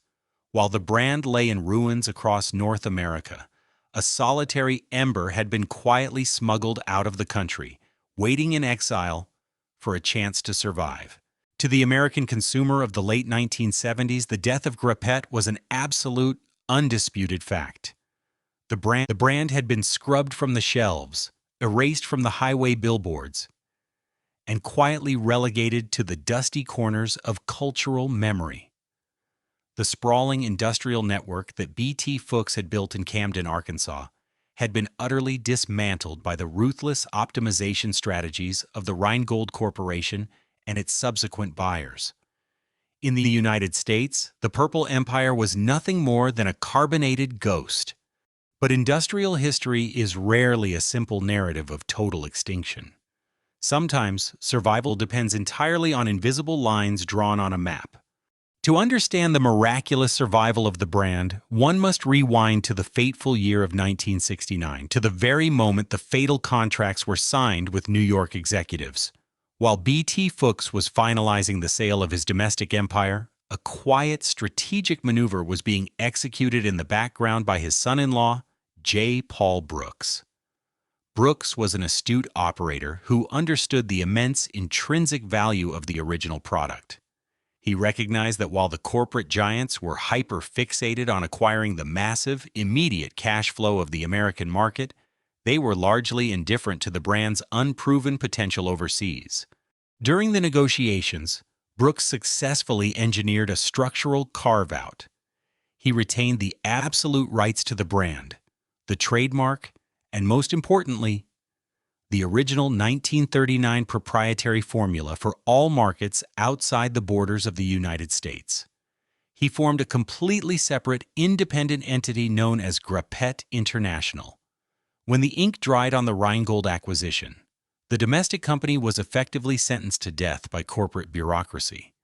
While the brand lay in ruins across North America, a solitary ember had been quietly smuggled out of the country, waiting in exile for a chance to survive. To the American consumer of the late 1970s, the death of Grapette was an absolute, undisputed fact. The brand had been scrubbed from the shelves, erased from the highway billboards, and quietly relegated to the dusty corners of cultural memory. The sprawling industrial network that BT Fuchs had built in Camden, Arkansas, had been utterly dismantled by the ruthless optimization strategies of the Rheingold Corporation and its subsequent buyers. In the United States, the Purple Empire was nothing more than a carbonated ghost. But industrial history is rarely a simple narrative of total extinction. Sometimes, survival depends entirely on invisible lines drawn on a map. To understand the miraculous survival of the brand, one must rewind to the fateful year of 1969, to the very moment the fatal contracts were signed with New York executives. While BT Fuchs was finalizing the sale of his domestic empire, a quiet, strategic maneuver was being executed in the background by his son-in-law, J. Paul Brooks. Brooks was an astute operator who understood the immense intrinsic value of the original product. He recognized that while the corporate giants were hyper-fixated on acquiring the massive, immediate cash flow of the American market, they were largely indifferent to the brand's unproven potential overseas. During the negotiations, Brooks successfully engineered a structural carve-out. He retained the absolute rights to the brand, the trademark, and most importantly, the original 1939 proprietary formula for all markets outside the borders of the United States. He formed a completely separate, independent entity known as Grapette International. When the ink dried on the Rheingold acquisition, the domestic company was effectively sentenced to death by corporate bureaucracy.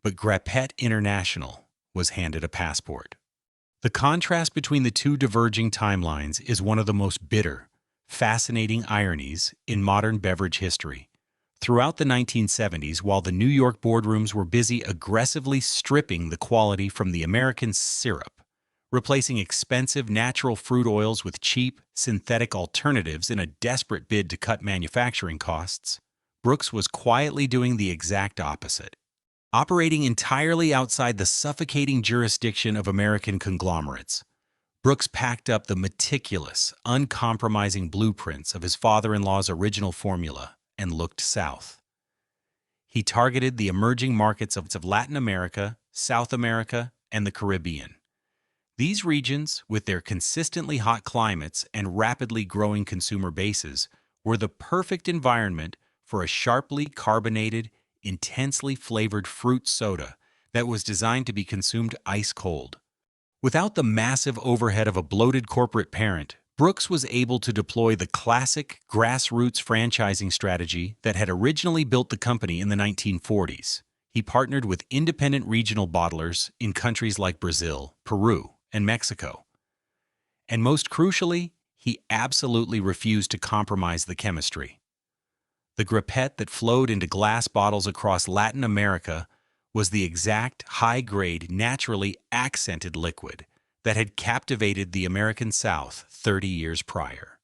But Grapette International was handed a passport. The contrast between the two diverging timelines is one of the most bitter, fascinating ironies in modern beverage history. Throughout the 1970s, while the New York boardrooms were busy aggressively stripping the quality from the American syrup, replacing expensive natural fruit oils with cheap, synthetic alternatives in a desperate bid to cut manufacturing costs, Brooks was quietly doing the exact opposite. Operating entirely outside the suffocating jurisdiction of American conglomerates, Brooks packed up the meticulous, uncompromising blueprints of his father-in-law's original formula and looked south. He targeted the emerging markets of Latin America, South America, and the Caribbean. These regions, with their consistently hot climates and rapidly growing consumer bases, were the perfect environment for a sharply carbonated, intensely flavored fruit soda that was designed to be consumed ice cold. Without the massive overhead of a bloated corporate parent, Brooks was able to deploy the classic grassroots franchising strategy that had originally built the company in the 1940s. He partnered with independent regional bottlers in countries like Brazil, Peru, and Mexico. And most crucially, he absolutely refused to compromise the chemistry. The Grapette that flowed into glass bottles across Latin America was the exact high-grade, naturally accented liquid that had captivated the American South 30 years prior.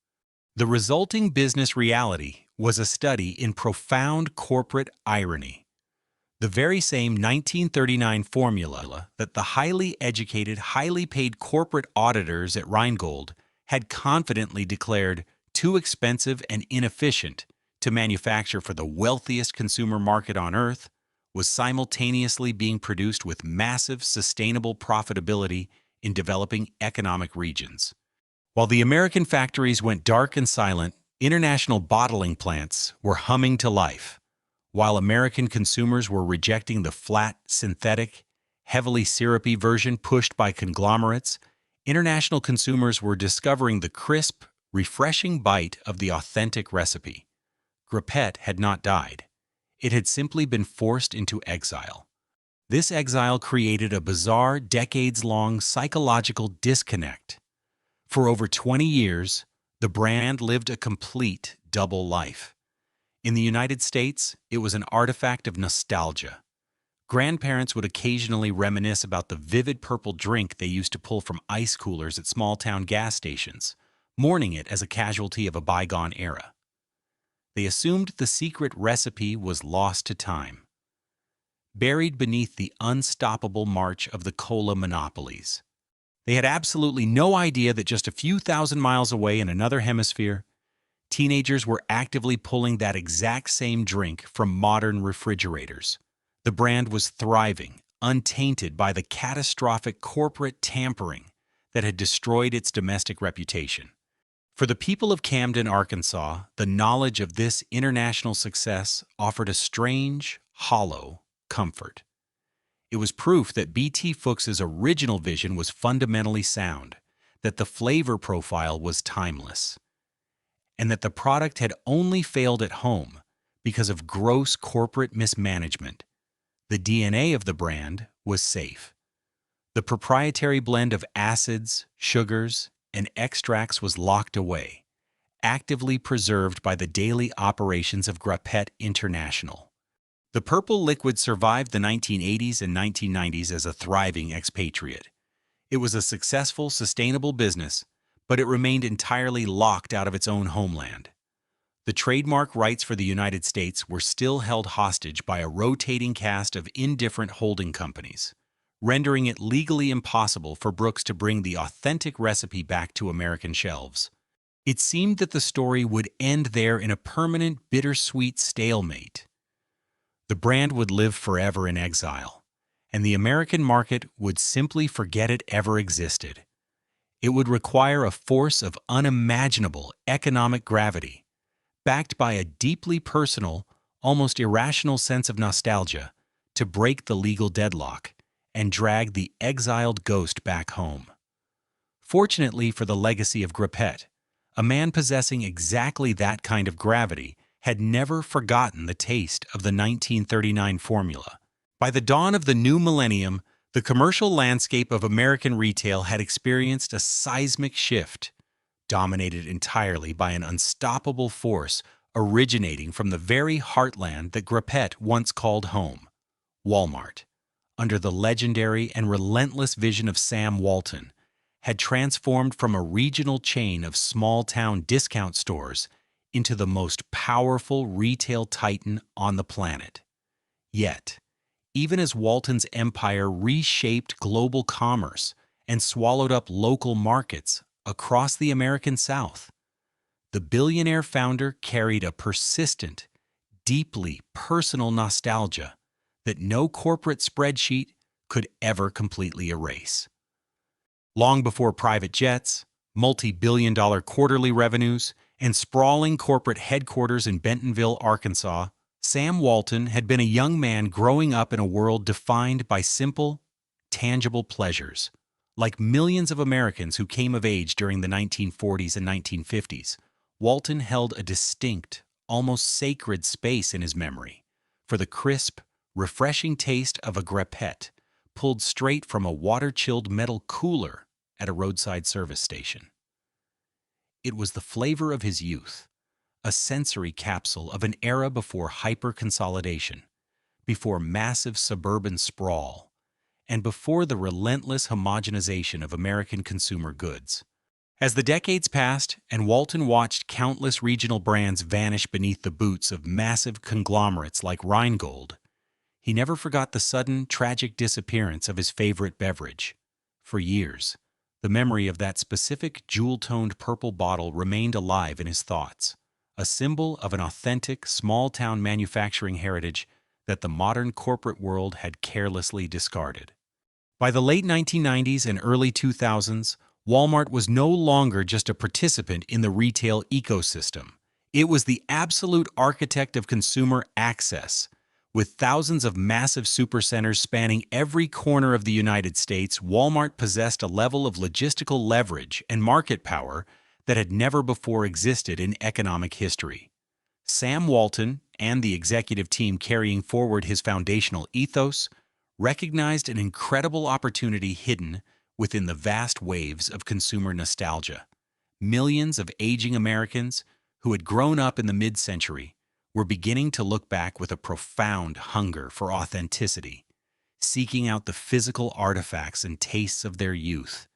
The resulting business reality was a study in profound corporate irony. The very same 1939 formula that the highly educated, highly paid corporate auditors at Rheingold had confidently declared too expensive and inefficient to manufacture for the wealthiest consumer market on Earth was simultaneously being produced with massive, sustainable profitability in developing economic regions. While the American factories went dark and silent, international bottling plants were humming to life. While American consumers were rejecting the flat, synthetic, heavily syrupy version pushed by conglomerates, international consumers were discovering the crisp, refreshing bite of the authentic recipe. Grapette had not died. It had simply been forced into exile. This exile created a bizarre, decades-long psychological disconnect. For over 20 years, the brand lived a complete double life. In the United States, it was an artifact of nostalgia. Grandparents would occasionally reminisce about the vivid purple drink they used to pull from ice coolers at small-town gas stations, mourning it as a casualty of a bygone era. They assumed the secret recipe was lost to time, buried beneath the unstoppable march of the cola monopolies. They had absolutely no idea that just a few thousand miles away in another hemisphere, teenagers were actively pulling that exact same drink from modern refrigerators. The brand was thriving, untainted by the catastrophic corporate tampering that had destroyed its domestic reputation. For the people of Camden, Arkansas, the knowledge of this international success offered a strange, hollow comfort. It was proof that B.T. Fuchs's original vision was fundamentally sound, that the flavor profile was timeless, and that the product had only failed at home because of gross corporate mismanagement. The DNA of the brand was safe. The proprietary blend of acids, sugars, and extracts was locked away, actively preserved by the daily operations of Grapette International. The purple liquid survived the 1980s and 1990s as a thriving expatriate. It was a successful, sustainable business, but it remained entirely locked out of its own homeland. The trademark rights for the United States were still held hostage by a rotating cast of indifferent holding companies, rendering it legally impossible for Brooks to bring the authentic recipe back to American shelves. It seemed that the story would end there in a permanent, bittersweet stalemate. The brand would live forever in exile, and the American market would simply forget it ever existed. It would require a force of unimaginable economic gravity, backed by a deeply personal, almost irrational sense of nostalgia, to break the legal deadlock and drag the exiled ghost back home. Fortunately for the legacy of Grapette, a man possessing exactly that kind of gravity had never forgotten the taste of the 1939 formula. By the dawn of the new millennium, the commercial landscape of American retail had experienced a seismic shift. dominated entirely by an unstoppable force originating from the very heartland that Grapette once called home, Walmart, under the legendary and relentless vision of Sam Walton, had transformed from a regional chain of small-town discount stores into the most powerful retail titan on the planet. Yet, even as Walton's empire reshaped global commerce and swallowed up local markets across the American South, the billionaire founder carried a persistent, deeply personal nostalgia that no corporate spreadsheet could ever completely erase. Long before private jets, multi-billion-dollar quarterly revenues, and sprawling corporate headquarters in Bentonville, Arkansas, Sam Walton had been a young man growing up in a world defined by simple, tangible pleasures. Like millions of Americans who came of age during the 1940s and 1950s, Walton held a distinct, almost sacred space in his memory for the crisp, refreshing taste of a Grapette pulled straight from a water-chilled metal cooler at a roadside service station. It was the flavor of his youth, a sensory capsule of an era before hyper-consolidation, before massive suburban sprawl, and before the relentless homogenization of American consumer goods. As the decades passed and Walton watched countless regional brands vanish beneath the boots of massive conglomerates like Rheingold, he never forgot the sudden, tragic disappearance of his favorite beverage. For years, the memory of that specific jewel-toned purple bottle remained alive in his thoughts, a symbol of an authentic, small-town manufacturing heritage that the modern corporate world had carelessly discarded. By the late 1990s and early 2000s, Walmart was no longer just a participant in the retail ecosystem. It was the absolute architect of consumer access. With thousands of massive supercenters spanning every corner of the United States, Walmart possessed a level of logistical leverage and market power that had never before existed in economic history. Sam Walton and the executive team carrying forward his foundational ethos recognized an incredible opportunity hidden within the vast waves of consumer nostalgia. Millions of aging Americans who had grown up in the mid-century were beginning to look back with a profound hunger for authenticity, seeking out the physical artifacts and tastes of their youth.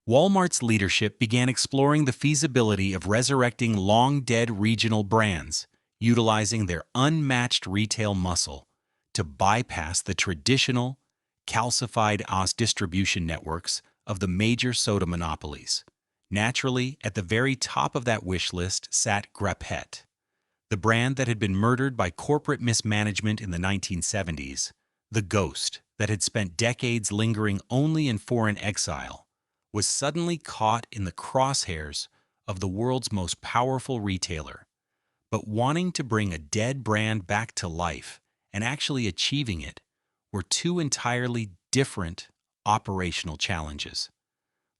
Walmart's leadership began exploring the feasibility of resurrecting long-dead regional brands, utilizing their unmatched retail muscle to bypass the traditional, calcified distribution networks of the major soda monopolies. Naturally, at the very top of that wish list sat Grapette, the brand that had been murdered by corporate mismanagement in the 1970s, the ghost that had spent decades lingering only in foreign exile, was suddenly caught in the crosshairs of the world's most powerful retailer. But wanting to bring a dead brand back to life and actually achieving it were two entirely different operational challenges.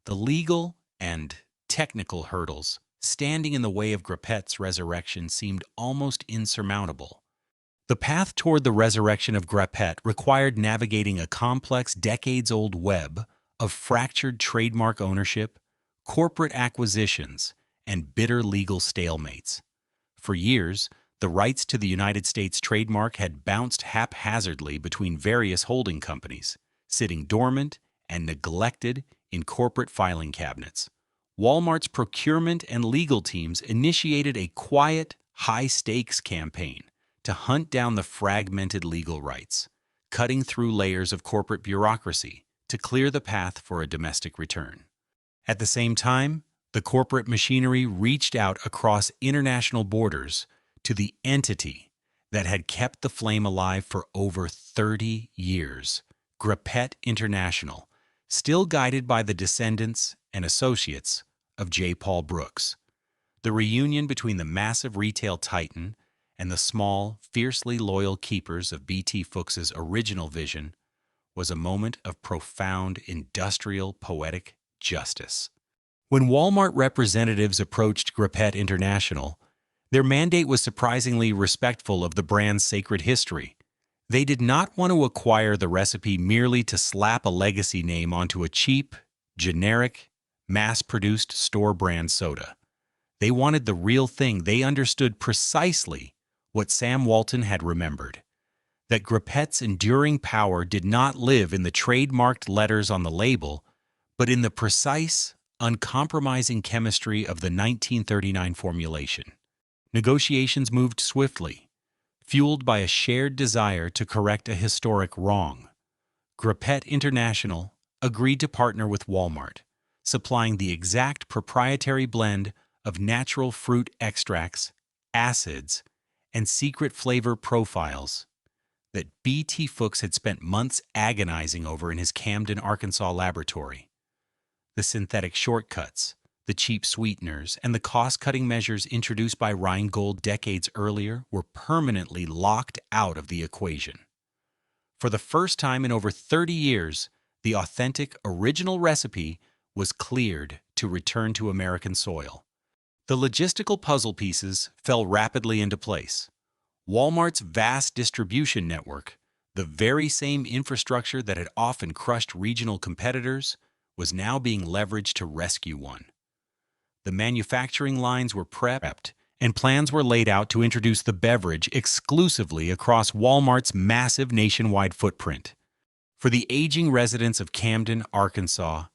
The legal and technical hurdles standing in the way of Grapette's resurrection seemed almost insurmountable. The path toward the resurrection of Grapette required navigating a complex, decades-old web of fractured trademark ownership, corporate acquisitions, and bitter legal stalemates. For years, the rights to the United States trademark had bounced haphazardly between various holding companies, sitting dormant and neglected in corporate filing cabinets. Walmart's procurement and legal teams initiated a quiet, high-stakes campaign to hunt down the fragmented legal rights, cutting through layers of corporate bureaucracy to clear the path for a domestic return. At the same time, the corporate machinery reached out across international borders to the entity that had kept the flame alive for over 30 years, Grapette International, still guided by the descendants and associates of J. Paul Brooks. The reunion between the massive retail titan and the small, fiercely loyal keepers of B.T. Fuchs's original vision was a moment of profound industrial poetic justice. When Walmart representatives approached Grapette International, their mandate was surprisingly respectful of the brand's sacred history. They did not want to acquire the recipe merely to slap a legacy name onto a cheap, generic, mass-produced store brand soda. They wanted the real thing. They understood precisely what Sam Walton had remembered, that Grapette's enduring power did not live in the trademarked letters on the label, but in the precise, uncompromising chemistry of the 1939 formulation. Negotiations moved swiftly, fueled by a shared desire to correct a historic wrong. Grapette International agreed to partner with Walmart, supplying the exact proprietary blend of natural fruit extracts, acids, and secret flavor profiles that B.T. Fuchs had spent months agonizing over in his Camden, Arkansas laboratory. The synthetic shortcuts, the cheap sweeteners, and the cost-cutting measures introduced by Rheingold decades earlier were permanently locked out of the equation. For the first time in over 30 years, the authentic, original recipe was cleared to return to American soil. The logistical puzzle pieces fell rapidly into place. Walmart's vast distribution network, the very same infrastructure that had often crushed regional competitors, was now being leveraged to rescue one. The manufacturing lines were prepped, and plans were laid out to introduce the beverage exclusively across Walmart's massive nationwide footprint. For the aging residents of Camden, Arkansas,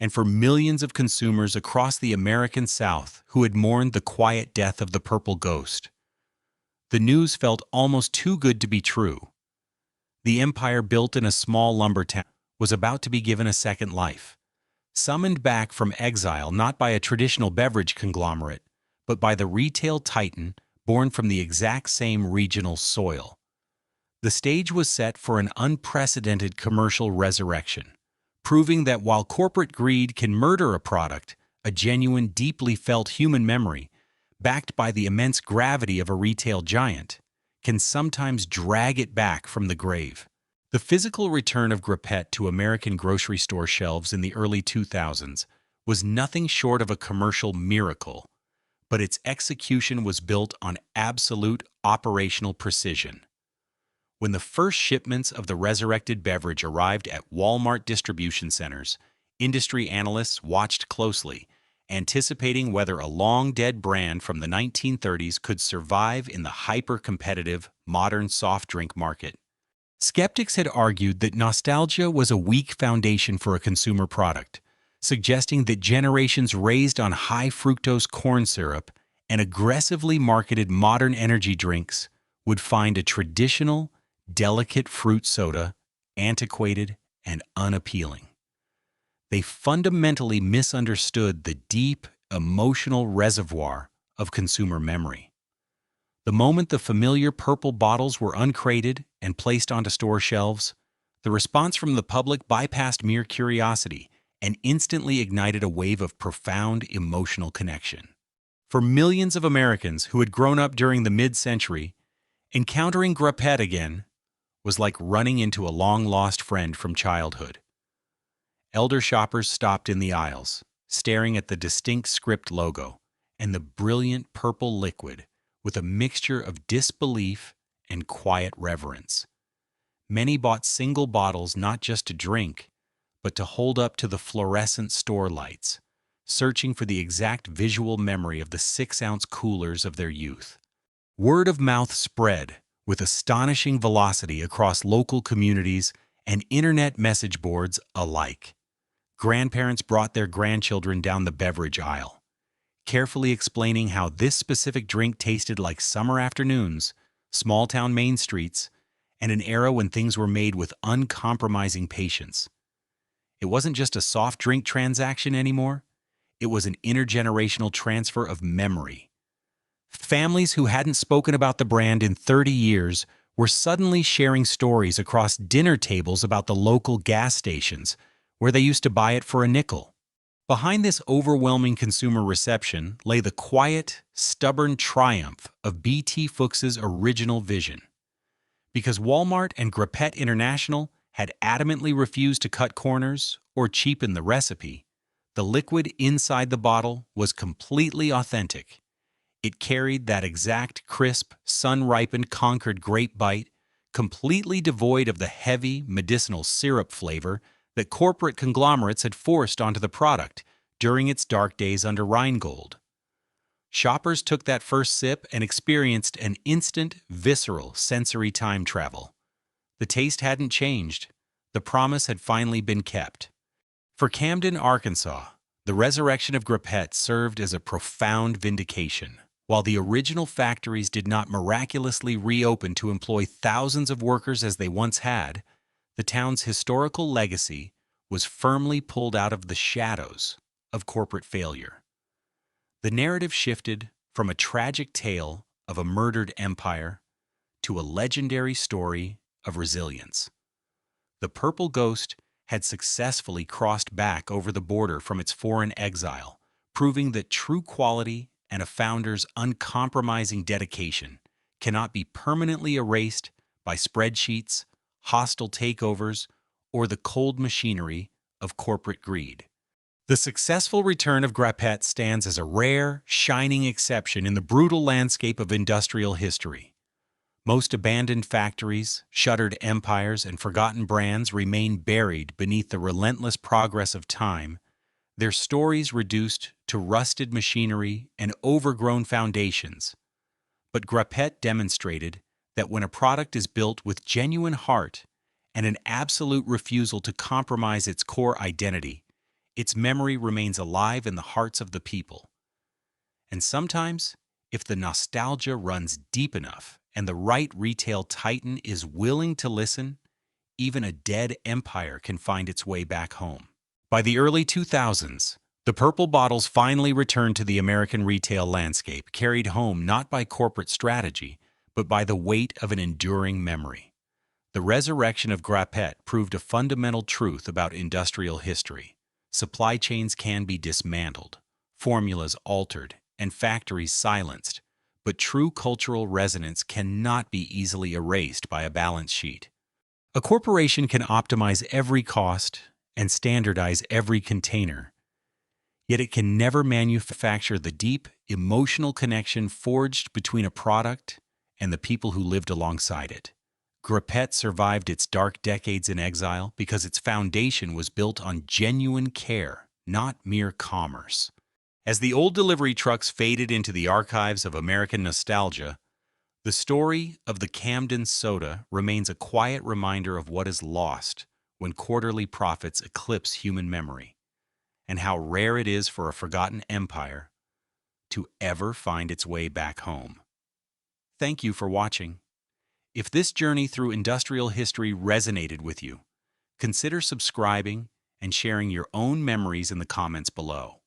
and for millions of consumers across the American South who had mourned the quiet death of the Purple Ghost, the news felt almost too good to be true. The empire built in a small lumber town was about to be given a second life. Summoned back from exile not by a traditional beverage conglomerate, but by the retail titan born from the exact same regional soil. The stage was set for an unprecedented commercial resurrection, proving that while corporate greed can murder a product, a genuine, deeply felt human memory, backed by the immense gravity of a retail giant, can sometimes drag it back from the grave. The physical return of Grapette to American grocery store shelves in the early 2000s was nothing short of a commercial miracle, but its execution was built on absolute operational precision. When the first shipments of the resurrected beverage arrived at Walmart distribution centers, industry analysts watched closely, anticipating whether a long-dead brand from the 1930s could survive in the hyper-competitive, modern soft drink market. Skeptics had argued that nostalgia was a weak foundation for a consumer product, suggesting that generations raised on high-fructose corn syrup and aggressively marketed modern energy drinks would find a traditional, delicate fruit soda antiquated and unappealing. They fundamentally misunderstood the deep, emotional reservoir of consumer memory. The moment the familiar purple bottles were uncrated and placed onto store shelves, the response from the public bypassed mere curiosity and instantly ignited a wave of profound emotional connection. For millions of Americans who had grown up during the mid-century, encountering Grapette again was like running into a long-lost friend from childhood. Elder shoppers stopped in the aisles, staring at the distinct script logo and the brilliant purple liquid with a mixture of disbelief and quiet reverence. Many bought single bottles not just to drink, but to hold up to the fluorescent store lights, searching for the exact visual memory of the 6-ounce coolers of their youth. Word of mouth spread with astonishing velocity across local communities and internet message boards alike. Grandparents brought their grandchildren down the beverage aisle, carefully explaining how this specific drink tasted like summer afternoons, small-town main streets, and an era when things were made with uncompromising patience. It wasn't just a soft drink transaction anymore. It was an intergenerational transfer of memory. Families who hadn't spoken about the brand in 30 years were suddenly sharing stories across dinner tables about the local gas stations where they used to buy it for a nickel. Behind this overwhelming consumer reception lay the quiet, stubborn triumph of B.T. Fuchs's original vision. Because Walmart and Grapette International had adamantly refused to cut corners or cheapen the recipe, the liquid inside the bottle was completely authentic. It carried that exact crisp, sun-ripened Concord grape bite, completely devoid of the heavy, medicinal syrup flavor that corporate conglomerates had forced onto the product during its dark days under Rheingold. Shoppers took that first sip and experienced an instant, visceral sensory time travel. The taste hadn't changed. The promise had finally been kept. For Camden, Arkansas, the resurrection of Grapette served as a profound vindication. While the original factories did not miraculously reopen to employ thousands of workers as they once had, the town's historical legacy was firmly pulled out of the shadows of corporate failure. The narrative shifted from a tragic tale of a murdered empire to a legendary story of resilience. The Purple Ghost had successfully crossed back over the border from its foreign exile, proving that true quality and a founder's uncompromising dedication cannot be permanently erased by spreadsheets, hostile takeovers, or the cold machinery of corporate greed. The successful return of Grapette stands as a rare, shining exception in the brutal landscape of industrial history. Most abandoned factories, shuttered empires, and forgotten brands remain buried beneath the relentless progress of time, their stories reduced to rusted machinery and overgrown foundations. But Grapette demonstrated that when a product is built with genuine heart and an absolute refusal to compromise its core identity, its memory remains alive in the hearts of the people. And sometimes, if the nostalgia runs deep enough and the right retail titan is willing to listen, even a dead empire can find its way back home. By the early 2000s, the purple bottles finally returned to the American retail landscape, carried home not by corporate strategy, but by the weight of an enduring memory. The resurrection of Grapette proved a fundamental truth about industrial history. Supply chains can be dismantled, formulas altered, and factories silenced, but true cultural resonance cannot be easily erased by a balance sheet. A corporation can optimize every cost and standardize every container, yet it can never manufacture the deep, emotional connection forged between a product and the people who lived alongside it. Grapette survived its dark decades in exile because its foundation was built on genuine care, not mere commerce. As the old delivery trucks faded into the archives of American nostalgia, the story of the Camden Soda remains a quiet reminder of what is lost when quarterly profits eclipse human memory, and how rare it is for a forgotten empire to ever find its way back home. Thank you for watching. If this journey through industrial history resonated with you, consider subscribing and sharing your own memories in the comments below.